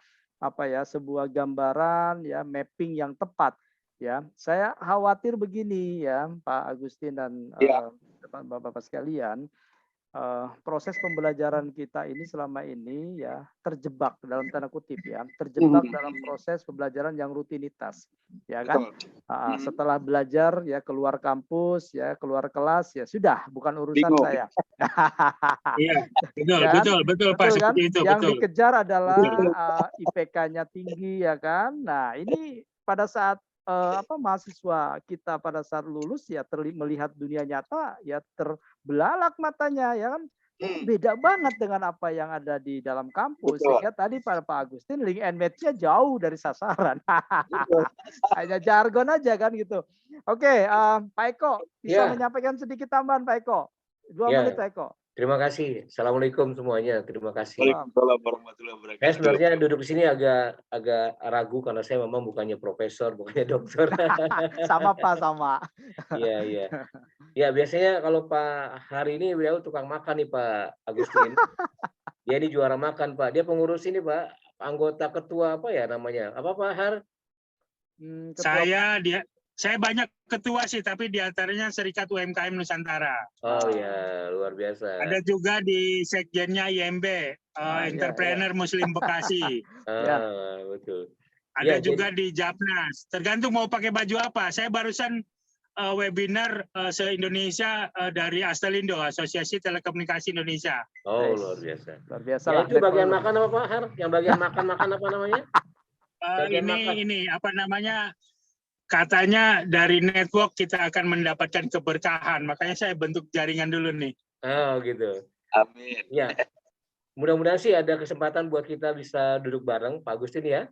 gambaran ya, mapping yang tepat ya. Saya khawatir begini ya Pak Agustin dan Bapak-bapak sekalian, proses pembelajaran kita ini selama ini ya terjebak dalam tanda kutip ya, terjebak dalam proses pembelajaran yang rutinitas ya kan. Setelah belajar ya keluar kampus ya, keluar kelas ya sudah, bukan urusan saya. Iya, betul Pak, kan? Itu, yang dikejar adalah IPK-nya tinggi ya kan. Nah, ini pada saat mahasiswa kita pada saat lulus ya melihat dunia nyata ya terbelalak matanya ya kan. Beda banget dengan apa yang ada di dalam kampus. Sehingga tadi Pak Agustin link and match-nya jauh dari sasaran. Hanya jargon aja kan gitu. Oke, Pak Eko bisa menyampaikan sedikit tambahan Pak Eko. 2 menit Pak Eko. Terima kasih. Assalamualaikum semuanya. Terima kasih. Waalaikumsalam warahmatullahi wabarakatuh. Saya sebenarnya duduk di sini agak ragu karena saya memang bukannya profesor, bukannya dokter. Sama Pak, sama. Iya. Ya biasanya kalau Pak hari ini beliau tukang makan nih Pak Agustin. Dia ini juara makan Pak. Dia pengurus ini Pak, anggota ketua apa ya namanya? Apa Pak Har? Saya banyak ketua sih, tapi diantaranya Serikat UMKM Nusantara. Oh ya, luar biasa. Ada juga di sekjennya IMB, Entrepreneur Muslim Bekasi. Betul. Ada juga di Japnas. Tergantung mau pakai baju apa. Saya barusan webinar se-Indonesia dari Astelindo, Asosiasi Telekomunikasi Indonesia. Oh, luar biasa. Luar biasa. Ya, itu bagian makan apa Pak Har? Yang bagian makan apa namanya? Ini apa namanya? Katanya dari network kita akan mendapatkan keberkahan. Makanya saya bentuk jaringan dulu nih. Oh gitu. Amin. Ya. Mudah-mudahan sih ada kesempatan buat kita bisa duduk bareng Pak Agustin ya.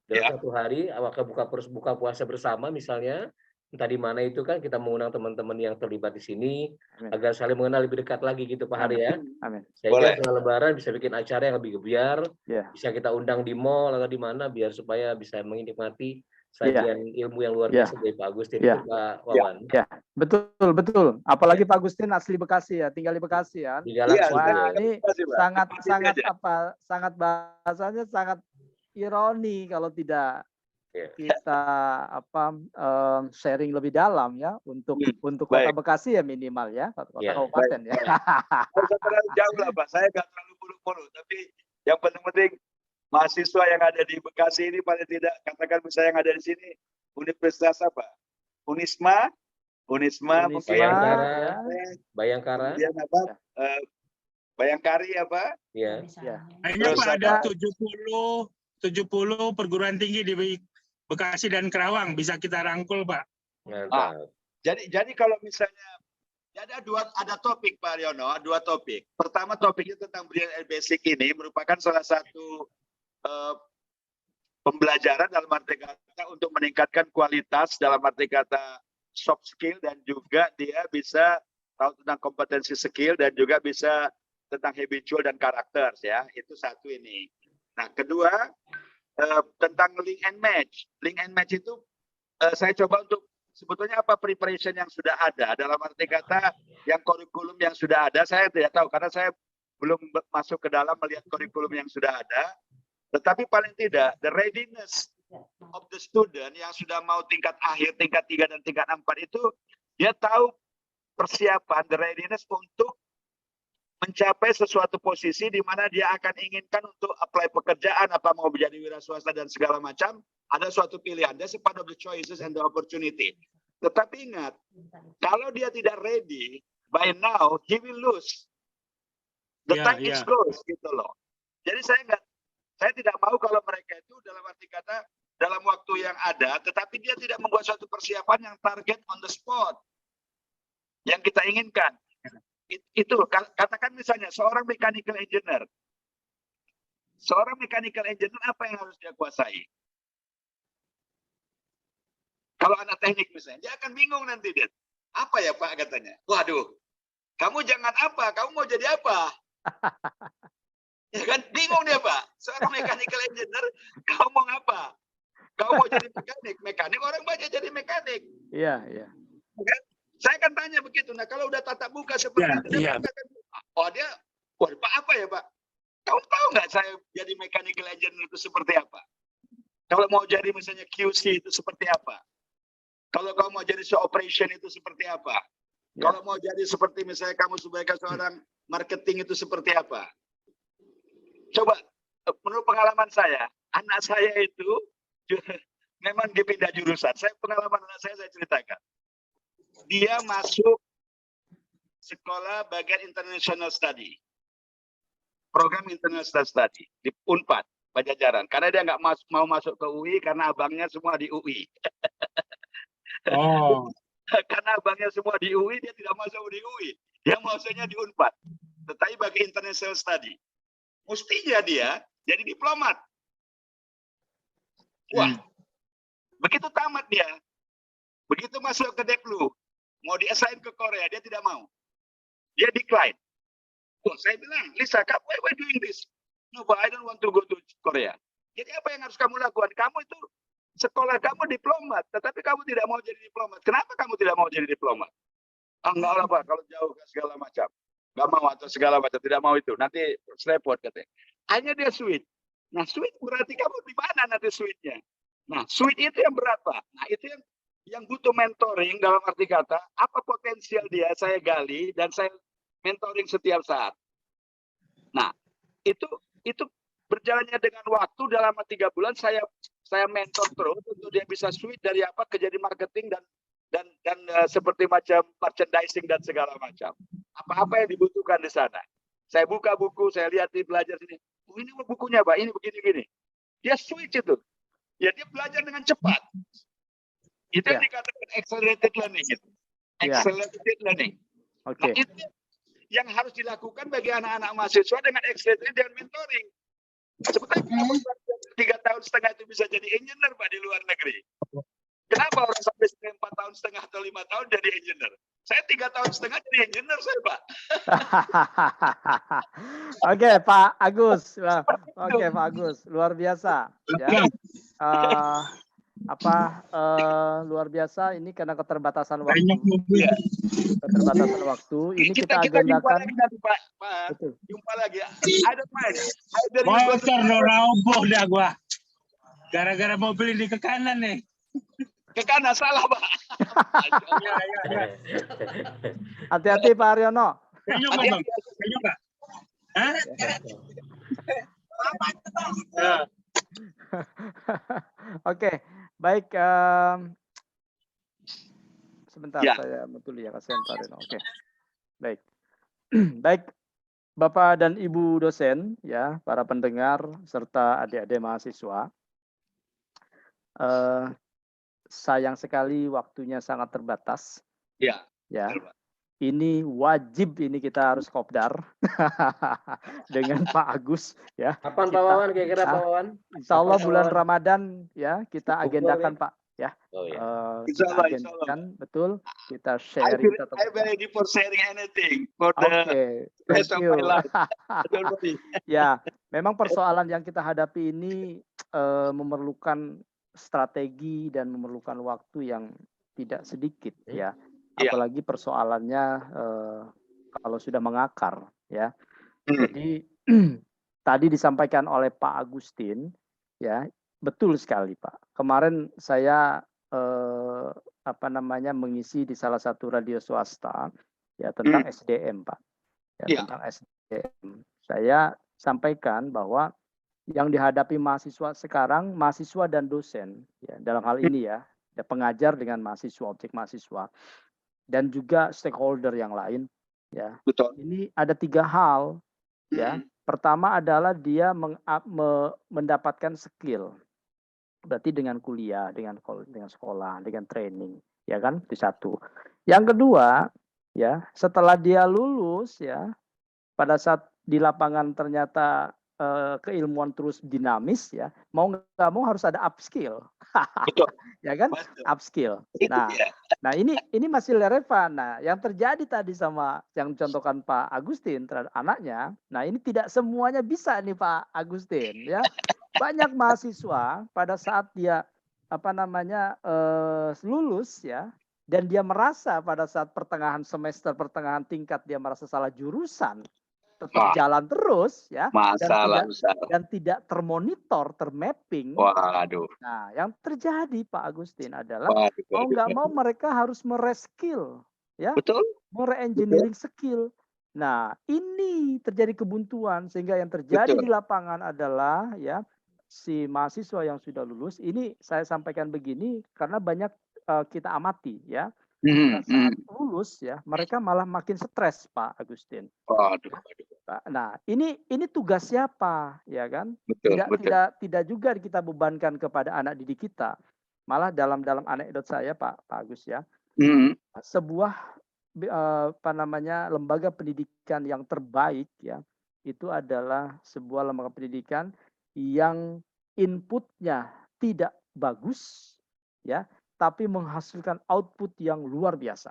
Dalam satu hari, apakah buka puasa bersama misalnya. Entah di mana itu kan kita mengundang teman-teman yang terlibat di sini. Agar saling mengenal lebih dekat lagi gitu Pak Hari ya. Amin. Sehingga setelah Lebaran bisa bikin acara yang lebih gebiar. Bisa kita undang di mall atau di mana biar supaya bisa menikmati sajian ilmu yang luar biasa dari Pak Agustin itu Pak Wawan. Ya, betul. Apalagi Pak Agustin asli Bekasi ya, tinggal di Bekasi ya. Wah, ini sangat bahasanya sangat ironi kalau tidak kita sharing lebih dalam ya untuk Kota baik. Bekasi ya minimal ya, Kota Ya, kabupaten ya. Nggak usah terlalu jauh lah Pak, saya nggak terlalu muluk-muluk, tapi yang penting mahasiswa yang ada di Bekasi ini paling tidak katakan misalnya yang ada di sini Universitas apa? Unisma mungkin. Bayangkara, ya. Bayangkara. Kemudian apa? Bayangkari apa? Ya. Hanya Terus Pak ada 70 perguruan tinggi di Bekasi dan Kerawang bisa kita rangkul Pak. Mantap. Jadi kalau misalnya ada topik Pak Riono, dua topik. Pertama topiknya tentang Brilliant Basic ini merupakan salah satu pembelajaran dalam arti kata untuk meningkatkan kualitas dalam arti kata soft skill, dan juga dia bisa tahu tentang kompetensi skill dan juga bisa tentang habitual dan karakter ya. Itu satu ini. Nah, kedua tentang link and match. Link and match itu saya coba untuk sebetulnya apa preparation yang sudah ada dalam arti kata yang kurikulum yang sudah ada saya tidak tahu karena saya belum masuk ke dalam melihat kurikulum yang sudah ada. Tetapi paling tidak the readiness of the student yang sudah mau tingkat akhir, tingkat 3 dan tingkat 4 itu dia tahu persiapan the readiness untuk mencapai sesuatu posisi di mana dia akan inginkan untuk apply pekerjaan, apa mau menjadi wira swasta dan segala macam, ada suatu pilihan. That's a part of the choices and the opportunity. Tetapi ingat, kalau dia tidak ready, by now he will lose. The time is close, gitu loh. Jadi saya tidak mau kalau mereka itu dalam arti kata dalam waktu yang ada, tetapi dia tidak membuat suatu persiapan yang target on the spot yang kita inginkan. Itu katakan misalnya seorang mechanical engineer apa yang harus dia kuasai? Kalau anak teknik misalnya, dia akan bingung nanti dia. Apa ya Pak katanya? Waduh, kamu jangan apa? Kamu mau jadi apa? Ya kan bingung dia Pak. Seorang mechanical engineer, kamu mau apa? Kamu mau jadi mekanik orang banyak jadi mekanik. Iya. Kan? Saya akan tanya begitu. Nah, kalau udah tatap muka seperti itu, dia katakan, Pak apa ya Pak? Kamu tahu nggak saya jadi mechanical engineer itu seperti apa? Kalau mau jadi misalnya QC itu seperti apa? Kalau kamu mau jadi operation itu seperti apa? Ya. Kalau mau jadi seperti misalnya kamu sebagai seorang marketing itu seperti apa? Coba, menurut pengalaman saya, anak saya itu memang dipindah jurusan. Pengalaman anak saya ceritakan. Dia masuk sekolah bagian international study, program international study di Unpad Pajajaran, karena dia nggak mau masuk ke UI karena abangnya semua di UI. Karena abangnya semua di UI, dia tidak masuk di UI, dia masuknya di Unpad, tetapi bagi international study. Mestinya dia jadi diplomat. Wah, begitu tamat dia, begitu masuk ke Deplu, mau di-assign ke Korea, dia tidak mau. Dia decline. Saya bilang, Lisa, why are you doing this? No, but I don't want to go to Korea. Jadi apa yang harus kamu lakukan? Kamu itu, sekolah kamu diplomat, tetapi kamu tidak mau jadi diplomat. Kenapa kamu tidak mau jadi diplomat? Enggak lah Pak, kalau jauh segala macam. Enggak mau atau segala macam, tidak mau itu. Nanti repot katanya. Hanya dia switch. Nah, switch berarti kamu di mana nanti switchnya? Nah, switch itu yang berat Pak. Nah, itu yang butuh mentoring dalam arti kata, apa potensial dia saya gali dan saya mentoring setiap saat. Nah, itu berjalannya dengan waktu dalam 3 bulan saya mentor terus untuk dia bisa switch dari apa ke jadi marketing dan seperti macam merchandising dan segala macam. Apa yang dibutuhkan di sana. Saya buka buku, saya lihat di belajar sini. Oh, ini bukunya Pak, ini begini-gini. Dia switch itu. Ya dia belajar dengan cepat. Itu yang dikatakan accelerated learning. Gitu. Accelerated learning. Nah, itu yang harus dilakukan bagi anak-anak mahasiswa dengan accelerated dan mentoring. Seperti kamu 3,5 tahun itu bisa jadi engineer Pak di luar negeri. Kenapa orang sampai 4,5 tahun atau 5 tahun jadi engineer? Saya 3,5 tahun jadi engineer saya Pak. Oke Pak Agus. Oke Pak Agus, luar biasa. Ya. Luar biasa ini karena keterbatasan waktu. Keterbatasan waktu. Ini kita agendakan. Jumpa lagi. I don't mind. Bocor roboh dah gua. Gara-gara mobil ini ke kanan nih. Ke kanan salah, Pak. Ya, ya, ya. Hati-hati Pak Haryono. Senyum nggak, Bang? Senyum nggak? Hah? Ya. Oke, baik. Sebentar, Ya. saya betul ya, kasihan Pak Haryono. Oke, baik. Baik, Bapak dan Ibu dosen, ya, para pendengar serta adik-adik mahasiswa. Sayang sekali waktunya sangat terbatas. Ya. Ya, Betul, Pak. ini wajib ini kita harus kopdar dengan Pak Agus, ya. Kapan Pak Wawan kira-kira Pak Wawan? Insya Allah Kapan, bulan Pak Wawan? Ramadan ya kita Bogor, agendakan ya? Pak, ya. Oh ya. Kita Insya Allah. agendakan betul, kita I sharing. will, I'm ready for sharing anything for the Oke, rest thank of you. my life. Don't worry. Ya, memang persoalan yang kita hadapi ini memerlukan strategi dan memerlukan waktu yang tidak sedikit, ya. Iya. Apalagi persoalannya kalau sudah mengakar, ya. Jadi tadi disampaikan oleh Pak Agustin, ya, betul sekali Pak. Kemarin saya mengisi di salah satu radio swasta, ya, tentang SDM Pak, ya, Iya. tentang SDM. Saya sampaikan bahwa yang dihadapi mahasiswa sekarang, mahasiswa dan dosen, ya, dalam hal ini ya pengajar dengan mahasiswa, objek mahasiswa, dan juga stakeholder yang lain, ya. Betul. Ini ada 3 hal, ya. Pertama adalah dia mendapatkan skill, berarti dengan kuliah, dengan sekolah, dengan training, ya kan, itu satu. Yang kedua, ya, setelah dia lulus, ya, pada saat di lapangan ternyata keilmuan terus dinamis, ya, mau nggak mau harus ada upskill. Betul. Ya kan, Betul. upskill. Nah ini masih relevan. Nah, yang terjadi tadi sama yang contohkan Pak Agustin terhadap anaknya, nah ini tidak semuanya bisa nih Pak Agustin, ya. Banyak mahasiswa pada saat dia lulus, ya, dan dia merasa pada saat pertengahan semester, pertengahan tingkat dia merasa salah jurusan, tetap jalan terus, ya, dan tidak termonitor, termapping. Waduh. Nah, yang terjadi Pak Agustin adalah mau nggak mau mereka harus mereskill, ya, Betul. mere-engineering skill. Nah, ini terjadi kebuntuan sehingga yang terjadi di lapangan adalah, ya, si mahasiswa yang sudah lulus ini saya sampaikan begini karena banyak kita amati, ya. Pada saat lulus, ya, mereka malah makin stres Pak Agustin. Waduh. Nah, ini tugas siapa, ya kan? Betul. Tidak juga kita bebankan kepada anak didik kita. Malah dalam anekdot saya Pak Agus, ya, sebuah lembaga pendidikan yang terbaik, ya, itu adalah sebuah lembaga pendidikan yang inputnya tidak bagus, ya, tapi menghasilkan output yang luar biasa.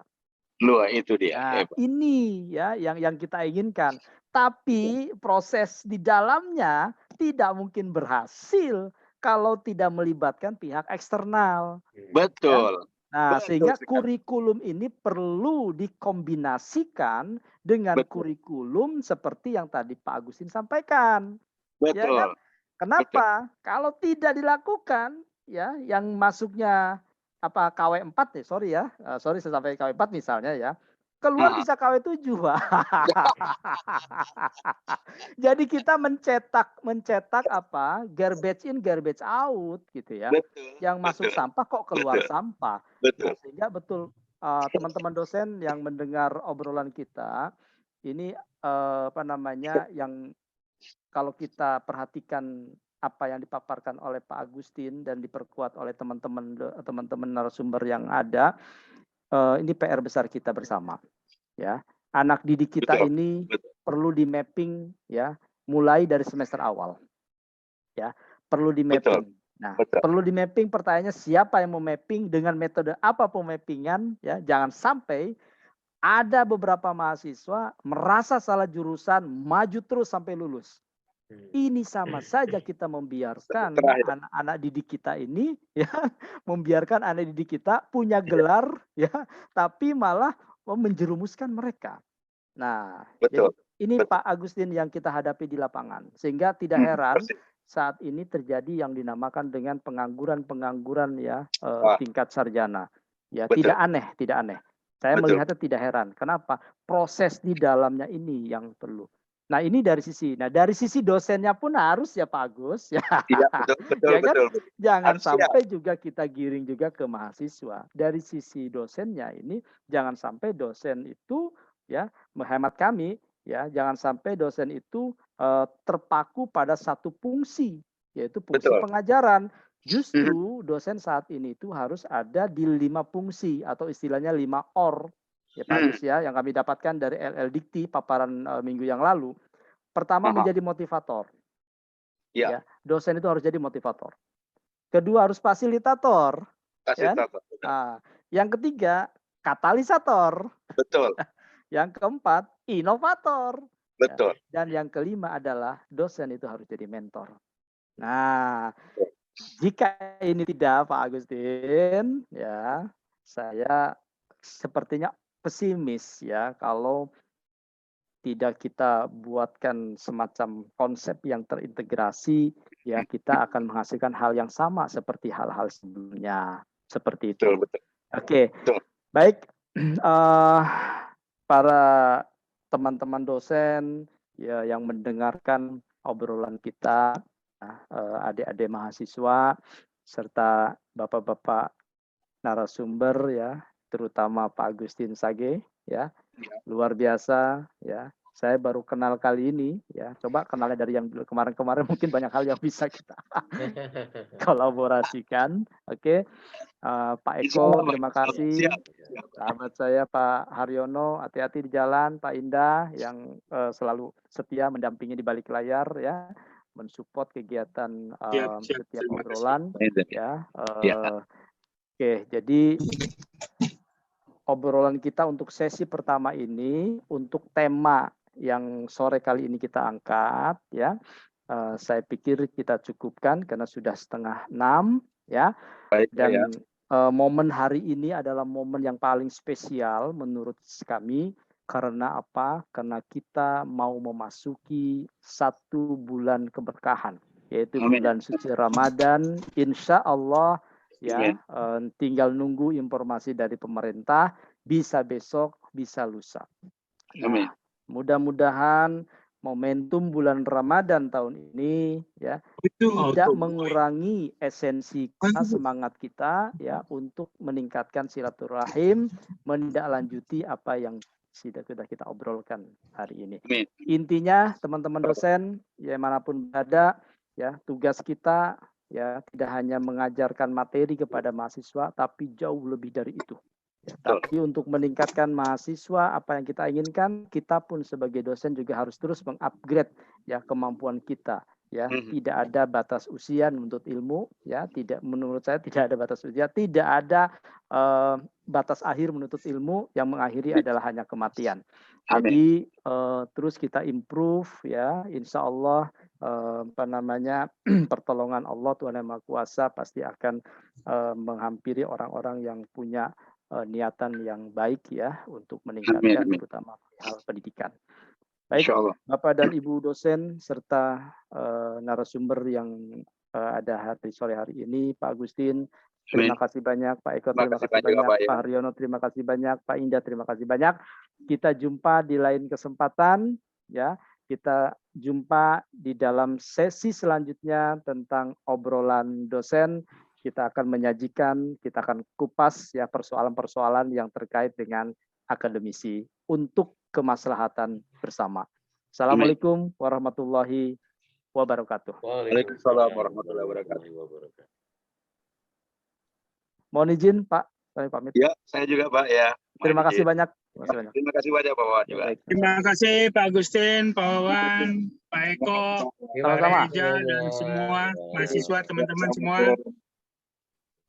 Luar itu dia. Nah, ini ya yang kita inginkan. Tapi proses di dalamnya tidak mungkin berhasil kalau tidak melibatkan pihak eksternal. Betul. Ya? Nah, betul sehingga sekali. kurikulum ini perlu dikombinasikan dengan kurikulum seperti yang tadi Pak Agustin sampaikan. Betul. Ya kan? Kenapa? Kalau tidak dilakukan, ya, yang masuknya KW4 nih, sorry saya sampai KW4 misalnya, ya, keluar bisa KW7. Jadi kita mencetak garbage in garbage out gitu, ya. Yang masuk sampah kok keluar sampah. Nah, sehingga teman-teman dosen yang mendengar obrolan kita ini yang kalau kita perhatikan apa yang dipaparkan oleh Pak Agustin dan diperkuat oleh teman-teman narasumber yang ada, ini PR besar kita bersama, ya. Anak didik kita ini perlu di mapping, ya, mulai dari semester awal, ya, perlu di mapping. Nah, perlu di mapping. Pertanyaannya siapa yang mau mapping, dengan metode apa pemappingan, ya. Jangan sampai ada beberapa mahasiswa merasa salah jurusan, maju terus sampai lulus. Ini sama saja kita membiarkan anak-anak didik kita ini, ya, membiarkan anak didik kita punya gelar, ya, tapi malah menjerumuskan mereka. Nah, jadi ini Pak Agustin yang kita hadapi di lapangan, sehingga tidak heran saat ini terjadi yang dinamakan dengan pengangguran ya tingkat sarjana. Ya, Betul. tidak aneh, tidak aneh. Saya Betul. melihatnya tidak heran. Kenapa? Proses di dalamnya ini yang perlu. Nah, ini dari sisi dosennya pun harus ya Pak Agus ya. Iya, betul, Ya kan? betul. Jangan Harus sampai juga kita giring juga ke mahasiswa. Dari sisi dosennya ini jangan sampai dosen itu ya, menghemat kami ya, jangan sampai dosen itu terpaku pada satu fungsi, yaitu fungsi Betul. pengajaran. Justru dosen saat ini itu harus ada di 5 fungsi atau istilahnya 5 OR. Ya Pak Agus ya, yang kami dapatkan dari LL Dikti paparan minggu yang lalu. Pertama menjadi motivator. Ya, dosen itu harus jadi motivator. Kedua harus fasilitator. Fasilitator. Ya? Nah, yang ketiga katalisator. Betul. Yang keempat inovator. Betul. Ya. Dan yang kelima adalah dosen itu harus jadi mentor. Nah, jika ini tidak Pak Agustin, ya saya sepertinya pesimis ya kalau tidak kita buatkan semacam konsep yang terintegrasi, ya kita akan menghasilkan hal yang sama seperti hal-hal sebelumnya. Seperti itu. Betul, betul. Oke, baik. Para teman-teman dosen ya yang mendengarkan obrolan kita, adik-adik mahasiswa serta bapak-bapak narasumber ya, terutama Pak Agustin Sage ya, luar biasa ya. Saya baru kenal kali ini ya. Coba kenalnya dari yang kemarin-kemarin mungkin banyak hal yang bisa kita kolaborasikan. Oke. Pak Eko, terima kasih. Sahabat saya Pak Haryono, hati-hati di jalan. Pak Indah yang selalu setia mendampingi di balik layar ya, mensupport kegiatan setiap obrolan ya. Oke, jadi obrolan kita untuk sesi pertama ini untuk tema yang sore kali ini kita angkat ya. Saya pikir kita cukupkan karena sudah 5:30 ya. Baik, dan momen hari ini adalah momen yang paling spesial menurut kami. Karena apa? Karena kita mau memasuki 1 bulan keberkahan, yaitu bulan suci Ramadan. Insya Allah ya, tinggal nunggu informasi dari pemerintah, bisa besok, bisa lusa. Nah, mudah-mudahan momentum bulan Ramadan tahun ini ya tidak mengurangi esensi kita, semangat kita ya untuk meningkatkan silaturahim, menindaklanjuti apa yang sudah kita obrolkan hari ini. Intinya teman-teman dosen ya manapun berada ya, tugas kita ya tidak hanya mengajarkan materi kepada mahasiswa, tapi jauh lebih dari itu. Ya, tapi untuk meningkatkan mahasiswa apa yang kita inginkan, kita pun sebagai dosen juga harus terus mengupgrade ya kemampuan kita. Ya, tidak ada batas usia menuntut ilmu. Ya, tidak, menurut saya tidak ada batas usia, tidak ada batas akhir menuntut ilmu. Yang mengakhiri adalah hanya kematian. Jadi terus kita improve ya, insya Allah pertolongan Allah Tuhan Yang Maha Kuasa pasti akan menghampiri orang-orang yang punya niatan yang baik ya untuk meningkatkan terutama hal pendidikan. Baik, Bapak dan Ibu dosen serta narasumber yang ada sore hari ini, Pak Agustin, terima kasih banyak, Pak Eko, terima kasih banyak, Pak Haryono, terima kasih banyak, Pak Indah, terima kasih banyak. Kita jumpa di lain kesempatan ya. Kita jumpa di dalam sesi selanjutnya tentang obrolan dosen. Kita akan menyajikan, kita akan kupas ya persoalan-persoalan yang terkait dengan akademisi untuk kemaslahatan bersama. Assalamualaikum warahmatullahi wabarakatuh. Waalaikumsalam warahmatullahi wabarakatuh. Mohon izin Pak, saya pamit. Ya, saya juga Pak ya. Terima kasih banyak. Terima kasih banyak Pak Wawan juga. Terima kasih Pak Agustin, Pak Wawan, Pak Eko, Pak Reja, dan semua mahasiswa, teman-teman semua.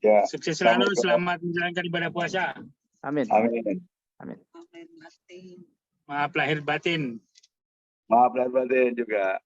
Ya. Sukses selalu, selamat menjalankan ibadah puasa. Amin. Amin. Amin. Maaf lahir batin. Maaf lahir batin juga.